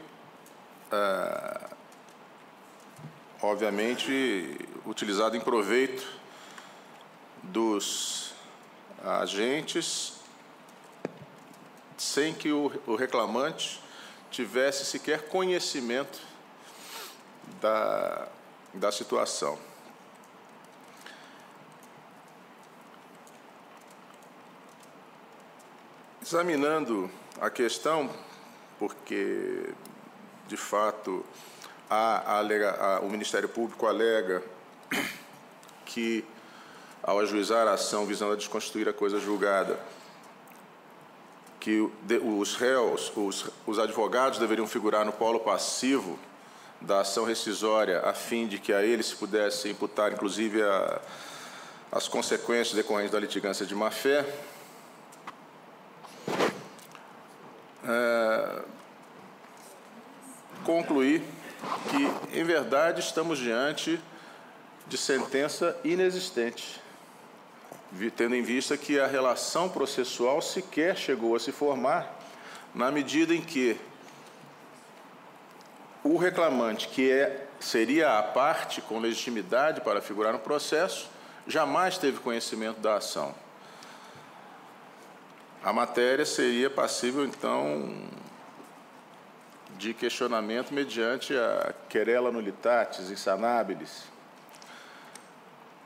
obviamente, utilizado em proveito dos agentes, sem que o reclamante tivesse sequer conhecimento da situação. Examinando a questão, porque, de fato, o Ministério Público alega que, ao ajuizar a ação visando a desconstituir a coisa julgada, que os réus, os advogados deveriam figurar no polo passivo da ação rescisória, a fim de que a eles se pudesse imputar, inclusive, as consequências decorrentes da litigância de má-fé. Concluí que, em verdade, estamos diante de sentença inexistente, tendo em vista que a relação processual sequer chegou a se formar, na medida em que o reclamante, que seria a parte com legitimidade para figurar no processo, jamais teve conhecimento da ação. A matéria seria passível, então, de questionamento mediante a querela nullitatis insanabilis,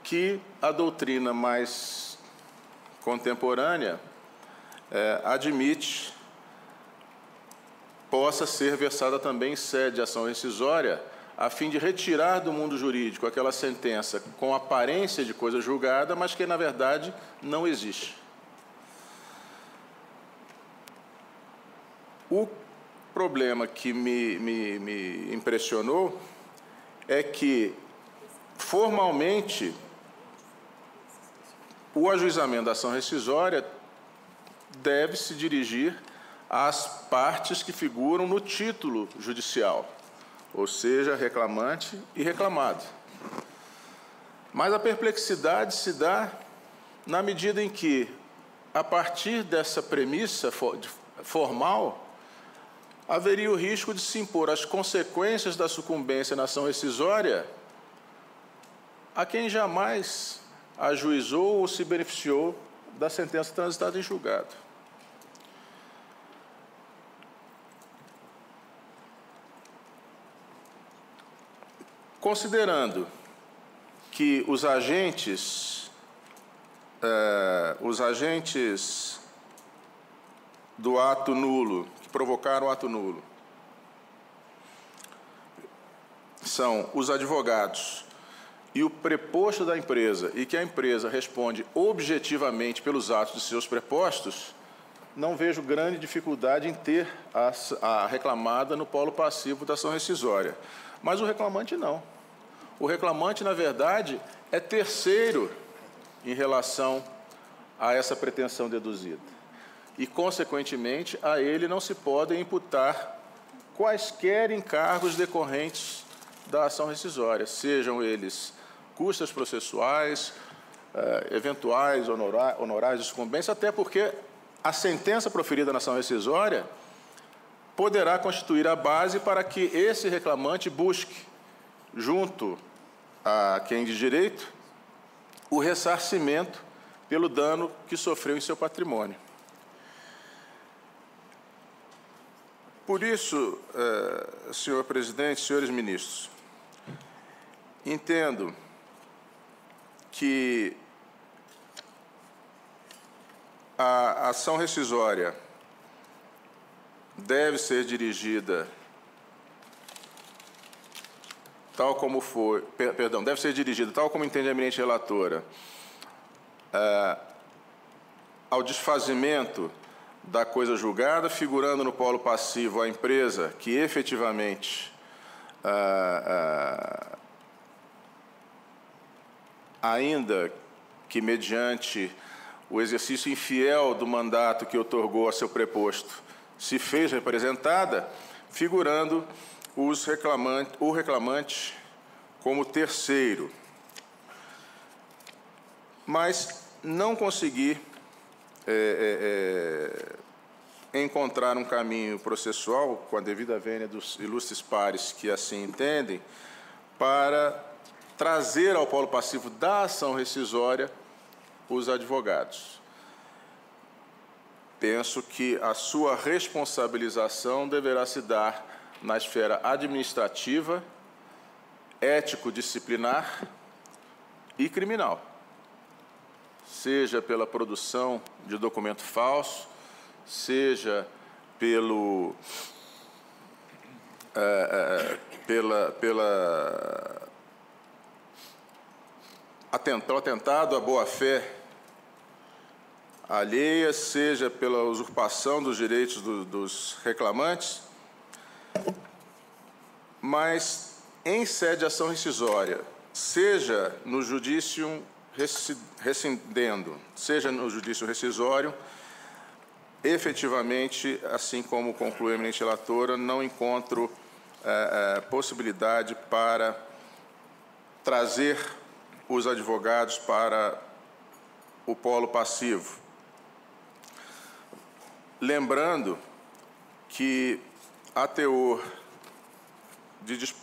que a doutrina mais contemporânea admite possa ser versada também em sede de ação rescisória, a fim de retirar do mundo jurídico aquela sentença com aparência de coisa julgada, mas que, na verdade, não existe. O problema que me impressionou é que, formalmente, o ajuizamento da ação rescisória deve se dirigir às partes que figuram no título judicial, ou seja, reclamante e reclamado. Mas a perplexidade se dá na medida em que, a partir dessa premissa formal, haveria o risco de se impor as consequências da sucumbência na ação rescisória a quem jamais ajuizou ou se beneficiou da sentença transitada em julgado. Considerando que os agentes do ato nulo, que provocaram o ato nulo, são os advogados e o preposto da empresa, e que a empresa responde objetivamente pelos atos de seus prepostos, não vejo grande dificuldade em ter a reclamada no polo passivo da ação rescisória. Mas o reclamante não. O reclamante, na verdade, é terceiro em relação a essa pretensão deduzida. E, consequentemente, a ele não se podem imputar quaisquer encargos decorrentes da ação rescisória, sejam eles custas processuais, eventuais honorários de sucumbência, até porque a sentença proferida na ação rescisória poderá constituir a base para que esse reclamante busque, junto a quem de direito, o ressarcimento pelo dano que sofreu em seu patrimônio. Por isso, senhor presidente, senhores ministros, entendo que a ação rescisória deve ser dirigida tal como foi, deve ser dirigida tal como entende a eminente relatora, ao desfazimento da coisa julgada, figurando no polo passivo a empresa que efetivamente ainda que mediante o exercício infiel do mandato que outorgou a seu preposto, se fez representada, figurando o reclamante como terceiro. Mas não consegui encontrar um caminho processual, com a devida vênia dos ilustres pares que assim entendem, para trazer ao polo passivo da ação rescisória os advogados. Penso que a sua responsabilização deverá se dar na esfera administrativa, ético-disciplinar e criminal, seja pela produção de documento falso, seja pelo atentado à boa-fé alheia, seja pela usurpação dos direitos dos reclamantes, mas em sede de ação rescisória, seja no judicium rescindendo, seja no judício rescisório, efetivamente, assim como conclui a eminente relatora, não encontro possibilidade para trazer os advogados para o polo passivo. Lembrando que, a teor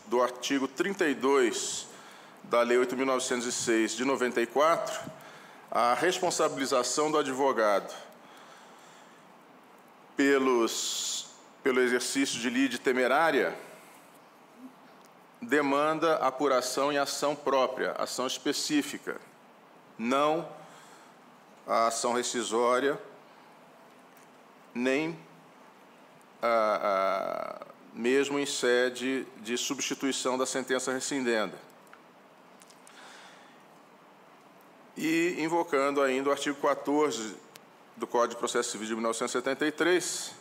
do artigo 32 da Lei 8.906, de 94, a responsabilização do advogado pelo exercício de lide temerária demanda apuração em ação própria, ação específica, não a ação rescisória, nem mesmo em sede de substituição da sentença rescindenda. E invocando ainda o artigo 14 do Código de Processo Civil de 1973,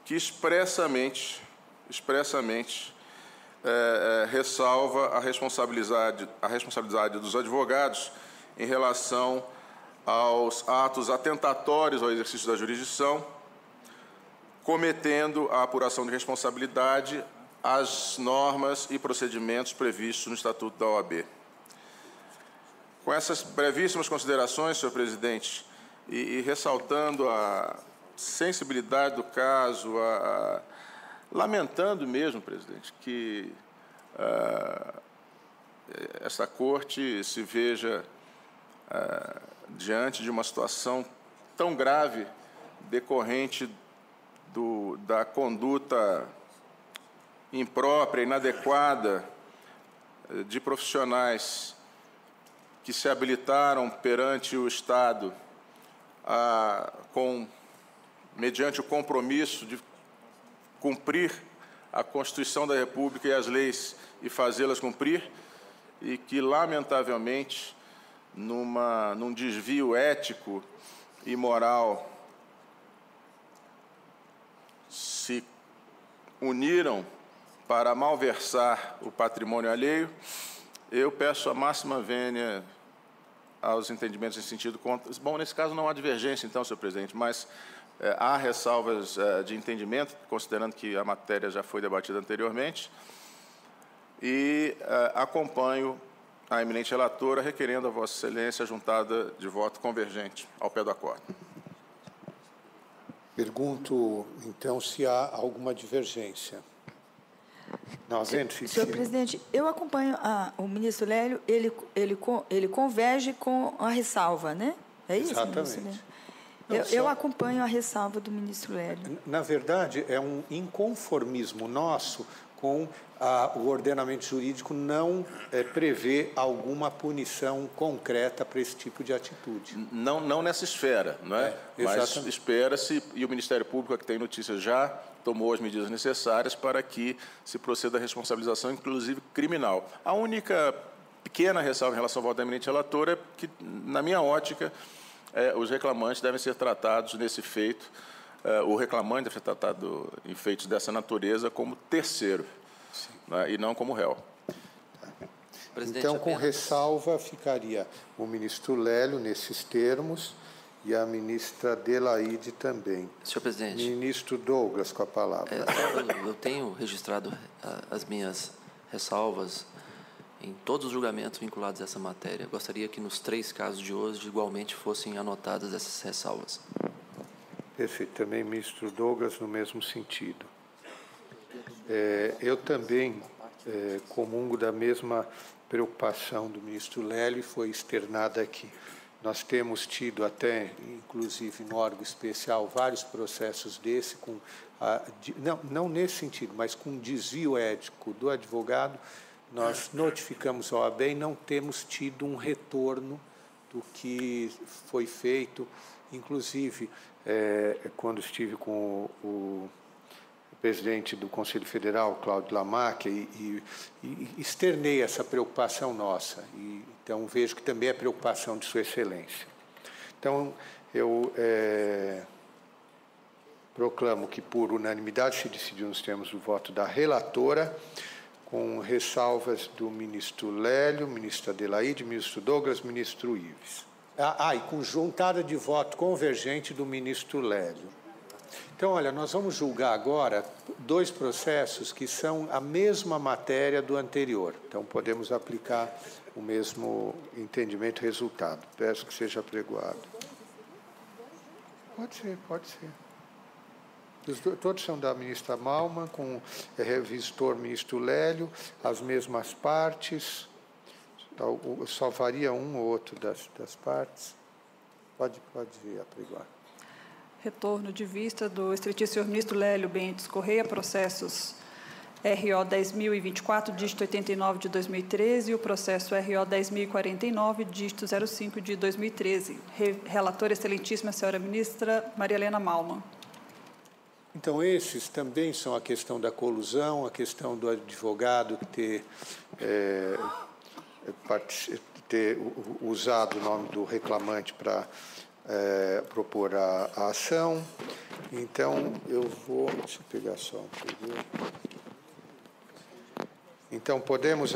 que expressamente ressalva a responsabilidade dos advogados em relação aos atos atentatórios ao exercício da jurisdição, cometendo a apuração de responsabilidade às normas e procedimentos previstos no Estatuto da OAB. Com essas brevíssimas considerações, senhor presidente, e ressaltando a sensibilidade do caso, lamentando mesmo, presidente, que essa Corte se veja diante de uma situação tão grave decorrente da conduta imprópria, inadequada de profissionais que se habilitaram perante o Estado mediante o compromisso de cumprir a Constituição da República e as leis e fazê-las cumprir, e que, lamentavelmente, num desvio ético e moral, se uniram para malversar o patrimônio alheio. Eu peço a máxima vênia aos entendimentos em sentido contra. Bom, nesse caso não há divergência, então, senhor presidente, mas há ressalvas de entendimento, considerando que a matéria já foi debatida anteriormente, e acompanho a eminente relatora, requerendo a Vossa Excelência a juntada de voto convergente ao pé do acordo.
Pergunto, então, se há alguma divergência.
Senhor presidente, eu acompanho o ministro Lélio, ele converge com a ressalva, né? É isso?
Exatamente.
Eu acompanho a ressalva do ministro Lélio.
Na verdade, é um inconformismo nosso com o ordenamento jurídico não prevê alguma punição concreta para esse tipo de atitude.
Não nessa esfera, não é? Mas espera-se, e o Ministério Público, que tem notícias, já tomou as medidas necessárias para que se proceda à responsabilização, inclusive criminal. A única pequena ressalva em relação ao voto da eminente relatora é que, na minha ótica, os reclamantes devem ser tratados nesse feito, o reclamante deve ser tratado em feitos dessa natureza como terceiro, né, e não como réu.
Então, com ressalva, ficaria o ministro Lélio nesses termos e a ministra Adelaide também.
Senhor presidente.
Ministro Douglas, com a palavra.
Eu tenho registrado as minhas ressalvas em todos os julgamentos vinculados a essa matéria. Gostaria que nos 3 casos de hoje, igualmente, fossem anotadas essas ressalvas.
Perfeito. Também, ministro Douglas, no mesmo sentido. Eu também comungo da mesma preocupação do ministro Lélio, e foi externada aqui. Nós temos tido até, inclusive no órgão especial, vários processos desse, não nesse sentido, mas com desvio ético do advogado. Nós notificamos a OAB e não temos tido um retorno do que foi feito. Inclusive, quando estive com o presidente do Conselho Federal, Cláudio Lamarck, e externei essa preocupação nossa. Então, vejo que também é preocupação de Sua Excelência. Então, eu proclamo que, por unanimidade, se decidiu nos termos do voto da relatora, com ressalvas do ministro Lélio, ministro Adelaide, ministro Douglas, ministro Ives. E com juntada de voto convergente do ministro Lélio. Então, olha, nós vamos julgar agora 2 processos que são a mesma matéria do anterior. Então, podemos aplicar o mesmo entendimento e resultado. Peço que seja apregoado. Pode ser, pode ser. Todos são da ministra Malman, com revisor ministro Lélio, as mesmas partes. Só varia um ou outro das partes. Pode apregoar.
Retorno de vista do excelentíssimo senhor ministro Lélio Bentes Correia, processos RO 10.024, dígito 89 de 2013, e o processo RO 10.049, dígito 05 de 2013. Relatora excelentíssima senhora ministra Maria Helena Malman.
Então, esses também são a questão da colusão, a questão do advogado ter usado o nome do reclamante para propor a ação. Então, eu vou... Deixa eu pegar só um período. Então, podemos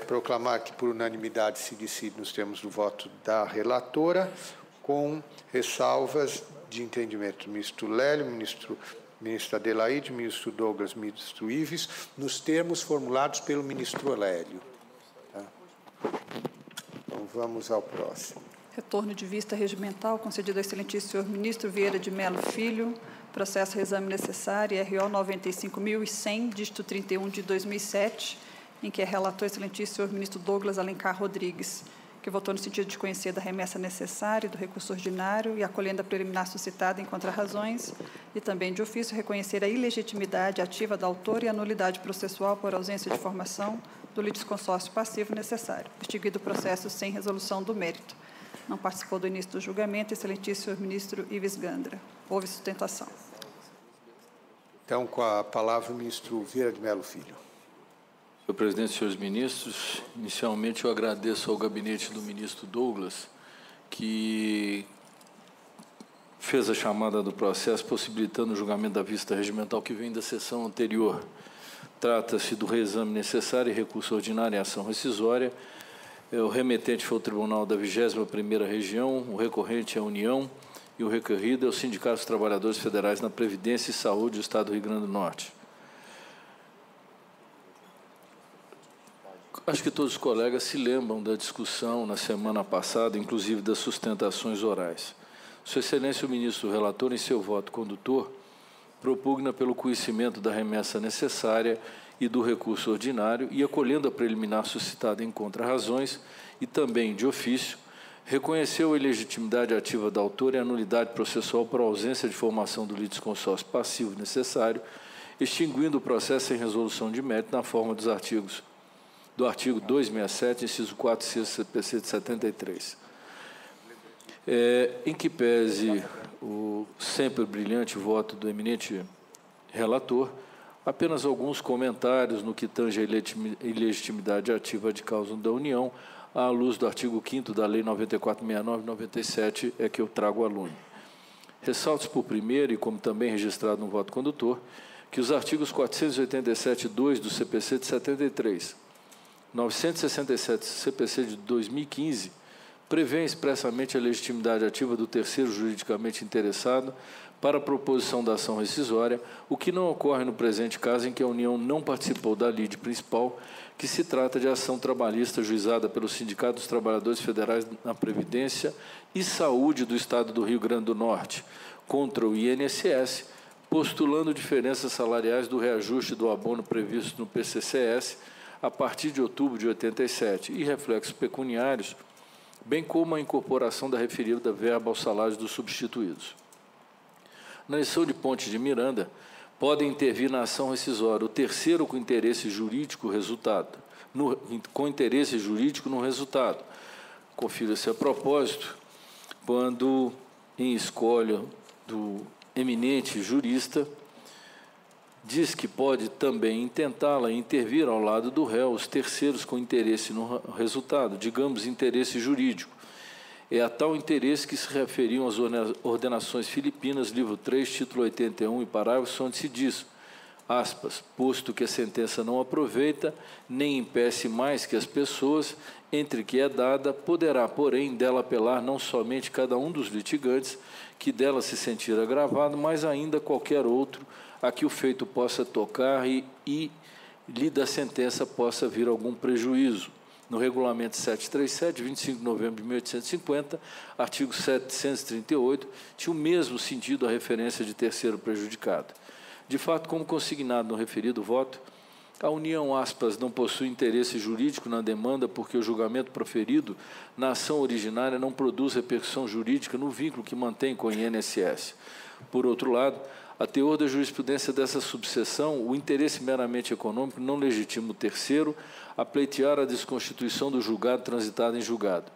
proclamar que, por unanimidade, se decide nos termos do voto da relatora, com ressalvas de entendimento do ministro Lélio, ministro Adelaide, ministro Douglas, ministro Ives, nos termos formulados pelo ministro Lélio. Tá? Então, vamos ao próximo.
Retorno de vista regimental concedido ao excelentíssimo senhor ministro Vieira de Mello Filho, processo reexame necessário, RO 95.100, dígito 31 de 2007, em que é relator o excelentíssimo senhor ministro Douglas Alencar Rodrigues, que votou no sentido de conhecer da remessa necessária e do recurso ordinário e acolhendo a preliminar suscitada em contrarrazões e também de ofício reconhecer a ilegitimidade ativa da autora e a nulidade processual por ausência de formação do litisconsórcio passivo necessário, extinguido o processo sem resolução do mérito. Não participou do início do julgamento, excelentíssimo senhor ministro Ives Gandra. Houve sustentação.
Então, com a palavra, o ministro Vieira de Mello Filho.
Senhor presidente, senhores ministros, inicialmente eu agradeço ao gabinete do ministro Douglas, que fez a chamada do processo, possibilitando o julgamento da vista regimental que vem da sessão anterior. Trata-se do reexame necessário e recurso ordinário em ação rescisória. O remetente foi o Tribunal da 21ª Região, o recorrente é a União e o recorrido é o Sindicato dos Trabalhadores Federais na Previdência e Saúde do Estado do Rio Grande do Norte. Acho que todos os colegas se lembram da discussão na semana passada, inclusive das sustentações orais. Sua Excelência, o ministro relator, em seu voto condutor, propugna pelo conhecimento da remessa necessária e do recurso ordinário e, acolhendo a preliminar suscitada em contrarrazões e também de ofício, reconheceu a ilegitimidade ativa da autora e a nulidade processual por ausência de formação do litisconsórcio passivo necessário, extinguindo o processo sem resolução de mérito na forma do artigo 267, inciso 4, CPC de 73. Em que pese o sempre brilhante voto do eminente relator, apenas alguns comentários no que tange a ilegitimidade ativa de causa da União, à luz do artigo 5º da Lei 9469/97, é que eu trago à lune. Ressalto por primeiro, e como também registrado no voto condutor, que os artigos 487.2 do CPC de 73, 967 CPC de 2015, prevêem expressamente a legitimidade ativa do terceiro juridicamente interessado para a proposição da ação rescisória, o que não ocorre no presente caso em que a União não participou da lide principal, que se trata de ação trabalhista juizada pelo Sindicato dos Trabalhadores Federais na Previdência e Saúde do Estado do Rio Grande do Norte, contra o INSS, postulando diferenças salariais do reajuste do abono previsto no PCCS a partir de outubro de 87 e reflexos pecuniários, bem como a incorporação da referida verba aos salários dos substituídos. Na lição de Ponte de Miranda, podem intervir na ação rescisória o terceiro com interesse jurídico no resultado. Confira-se a propósito, quando, em escolha do eminente jurista, diz que pode também intentá-la intervir ao lado do réu os terceiros com interesse no resultado, digamos, interesse jurídico. É a tal interesse que se referiam às ordenações filipinas, livro 3, título 81 e parágrafo, onde se diz, aspas, posto que a sentença não aproveita, nem impede mais que as pessoas, entre que é dada, poderá, porém, dela apelar não somente cada um dos litigantes, que dela se sentir agravado, mas ainda qualquer outro a que o feito possa tocar e lhe da sentença possa vir algum prejuízo. No Regulamento 737, 25 de novembro de 1850, artigo 738, tinha o mesmo sentido a referência de terceiro prejudicado. De fato, como consignado no referido voto, a União, aspas, não possui interesse jurídico na demanda porque o julgamento proferido na ação originária não produz repercussão jurídica no vínculo que mantém com o INSS. Por outro lado, a teor da jurisprudência dessa subseção, o interesse meramente econômico não legitima o terceiro a pleitear a desconstituição do julgado transitado em julgado.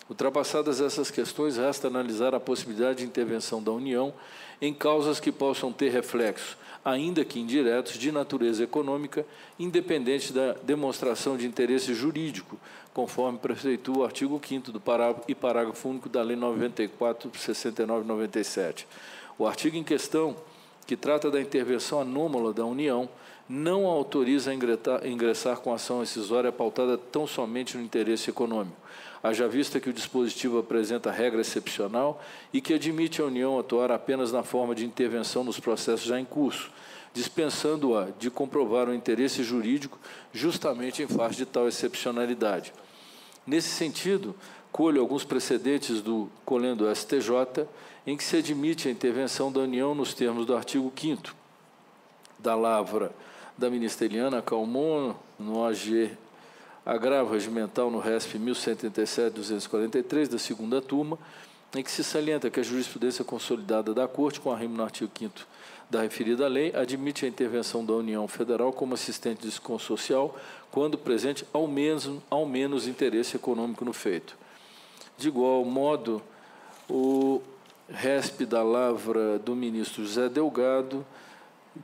Ultrapassadas essas questões, resta analisar a possibilidade de intervenção da União em causas que possam ter reflexos, ainda que indiretos, de natureza econômica, independente da demonstração de interesse jurídico, conforme preceitua o artigo 5º do parágrafo único da Lei 94/69/97. O artigo em questão, que trata da intervenção anômala da União, não autoriza a ingressar com ação rescisória pautada tão somente no interesse econômico. haja vista que o dispositivo apresenta regra excepcional e que admite a União atuar apenas na forma de intervenção nos processos já em curso, dispensando-a de comprovar o interesse jurídico justamente em face de tal excepcionalidade. Nesse sentido, colho alguns precedentes do colendo STJ, em que se admite a intervenção da União nos termos do artigo 5º da lavra da ministra Eliana Calmon, no AG Agravo Regimental no RESP 1187-243, da segunda turma, em que se salienta que a jurisprudência consolidada da Corte, com arrimo no artigo 5º da referida lei, admite a intervenção da União Federal como assistente de social, quando presente ao menos interesse econômico no feito. De igual modo, o RESP da lavra do ministro José Delgado,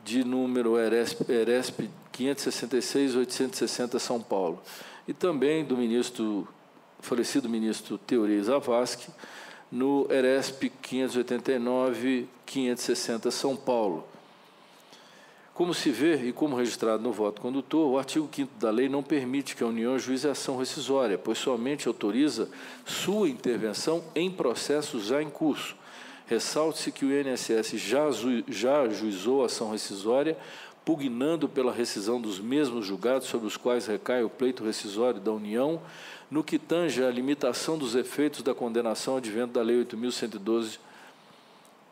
de número ERESP 566-860, São Paulo, e também do falecido ministro Teori Zavascki, no ERESP 589-560, São Paulo. Como se vê e como registrado no voto condutor, o artigo 5º da lei não permite que a União ajuize a ação rescisória, pois somente autoriza sua intervenção em processos já em curso. Ressalte-se que o INSS já ajuizou a ação rescisória, pugnando pela rescisão dos mesmos julgados sobre os quais recai o pleito rescisório da União, no que tange à limitação dos efeitos da condenação advento da Lei 8.112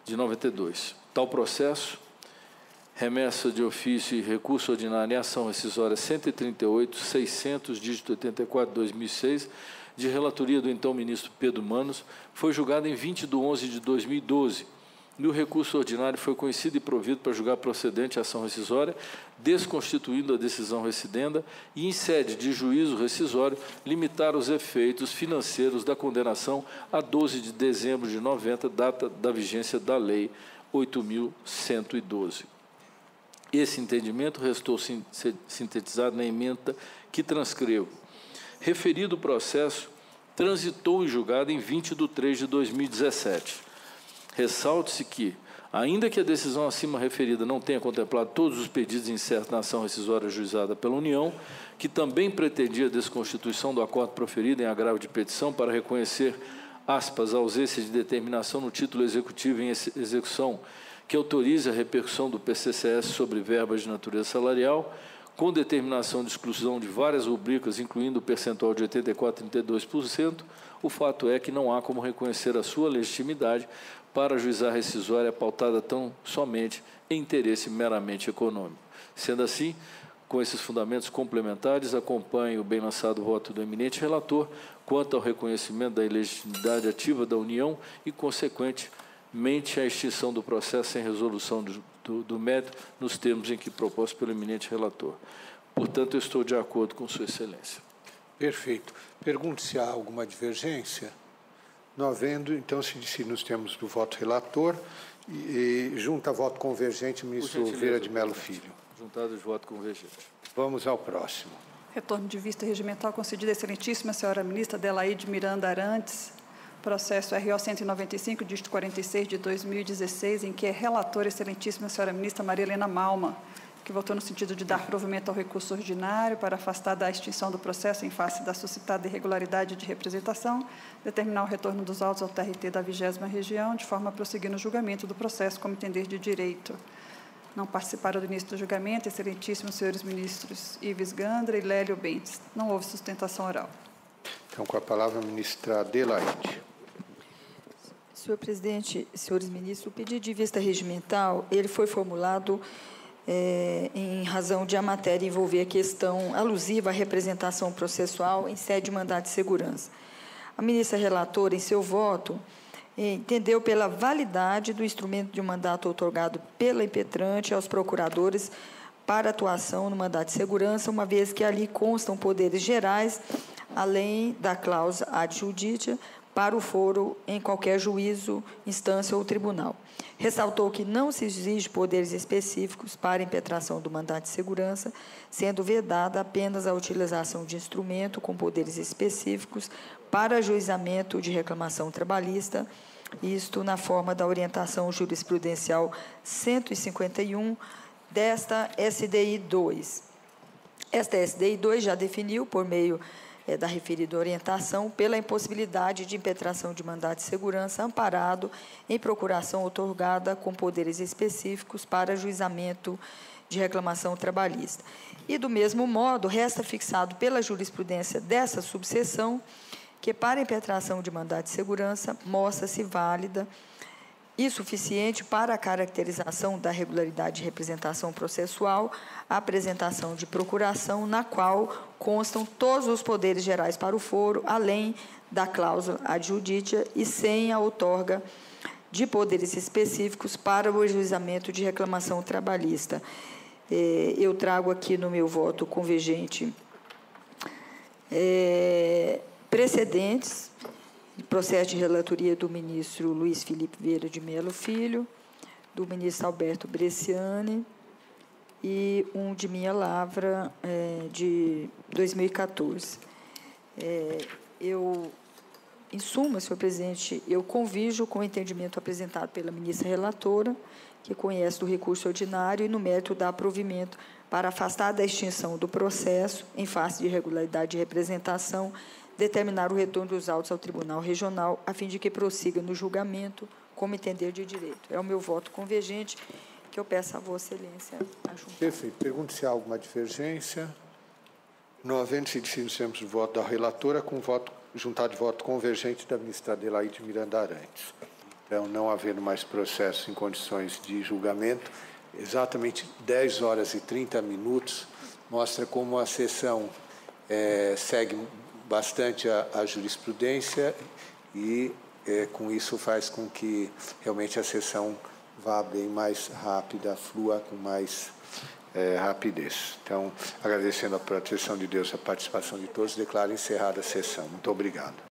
de 92. Tal processo, remessa de ofício e recurso ordinário em ação rescisória 138.600, dígito 84/2006, de relatoria do então ministro Pedro Manos, foi julgado em 20 de 11 de 2012, e o recurso ordinário foi conhecido e provido para julgar procedente a ação rescisória, desconstituindo a decisão recidenda e, em sede de juízo rescisório, limitar os efeitos financeiros da condenação a 12 de dezembro de 90, data da vigência da Lei 8.112. Esse entendimento restou sintetizado na ementa que transcrevo. Referido processo transitou em julgado em 20 de 3 de 2017. Ressalte-se que, ainda que a decisão acima referida não tenha contemplado todos os pedidos incertos na ação rescisória ajuizada pela União, que também pretendia a desconstituição do acordo proferido em agravo de petição para reconhecer, aspas, a ausência de determinação no título executivo em execução que autorize a repercussão do PCCS sobre verbas de natureza salarial, com determinação de exclusão de várias rubricas, incluindo o percentual de 84,32%, o fato é que não há como reconhecer a sua legitimidade para ajuizar rescisória pautada tão somente em interesse meramente econômico. Sendo assim, com esses fundamentos complementares, acompanho o bem lançado voto do eminente relator quanto ao reconhecimento da ilegitimidade ativa da União e, consequentemente, a extinção do processo sem resolução do mérito nos termos em que proposto pelo eminente relator. Portanto, eu estou de acordo com Sua Excelência.
Perfeito. Pergunto se há alguma divergência. Não havendo, então, se nos temos do voto relator e junto a voto convergente, ministro Vieira de Mello Filho.
Juntado de voto convergente.
Vamos ao próximo.
Retorno de vista regimental concedido à excelentíssima senhora ministra Adelaide Miranda Arantes, processo RO 195, dígito 46 de 2016, em que é relatora a excelentíssima senhora ministra Maria Helena Malma, que votou no sentido de dar provimento ao recurso ordinário para afastar da extinção do processo em face da suscitada irregularidade de representação, determinar o retorno dos autos ao TRT da 20ª Região, de forma a prosseguir no julgamento do processo como entender de direito. Não participaram do início do julgamento, excelentíssimos senhores ministros Ives Gandra e Lélio Bentes. Não houve sustentação oral.
Então, com a palavra, a ministra Adelaide.
Senhor presidente, senhores ministros, o pedido de vista regimental, ele foi formulado em razão de a matéria envolver a questão alusiva à representação processual em sede de mandado de segurança. A ministra relatora, em seu voto, entendeu pela validade do instrumento de mandato outorgado pela impetrante aos procuradores para atuação no mandato de segurança, uma vez que ali constam poderes gerais, além da cláusula ad judicia, para o foro em qualquer juízo, instância ou tribunal. Ressaltou que não se exige poderes específicos para a impetração do mandato de segurança, sendo vedada apenas a utilização de instrumento com poderes específicos para ajuizamento de reclamação trabalhista, isto na forma da orientação jurisprudencial 151 desta SDI 2. Esta SDI 2 já definiu, por meio da referida orientação pela impossibilidade de impetração de mandado de segurança amparado em procuração outorgada com poderes específicos para ajuizamento de reclamação trabalhista. E, do mesmo modo, resta fixado pela jurisprudência dessa subseção que, para impetração de mandado de segurança, mostra-se válida e suficiente para a caracterização da regularidade de representação processual a apresentação de procuração na qual constam todos os poderes gerais para o foro, além da cláusula ad judicia e sem a outorga de poderes específicos para o ajuizamento de reclamação trabalhista. Eu trago aqui no meu voto convergente precedentes, processo de relatoria do ministro Luiz Felipe Vieira de Mello Filho, do ministro Alberto Bresciani e um de minha lavra de 2014. Em suma, senhor presidente, eu convijo com o entendimento apresentado pela ministra relatora, que conhece do recurso ordinário e no mérito dá provimento para afastar da extinção do processo, em face de irregularidade de representação, determinar o retorno dos autos ao Tribunal Regional, a fim de que prossiga no julgamento como entender de direito. É o meu voto convergente, que eu peço a Vossa Excelência a juntar.
Perfeito. Pergunto se há alguma divergência. Não havendo se decidido sempre o voto da relatora, com voto juntado de voto convergente da ministra Adelaide Miranda Arantes. Então, não havendo mais processo em condições de julgamento, exatamente 10 horas e 30 minutos, mostra como a sessão segue bastante a jurisprudência e, com isso, faz com que realmente a sessão vá bem mais rápida, flua com mais rapidez. Então, agradecendo a proteção de Deus, a participação de todos, declaro encerrada a sessão. Muito obrigado.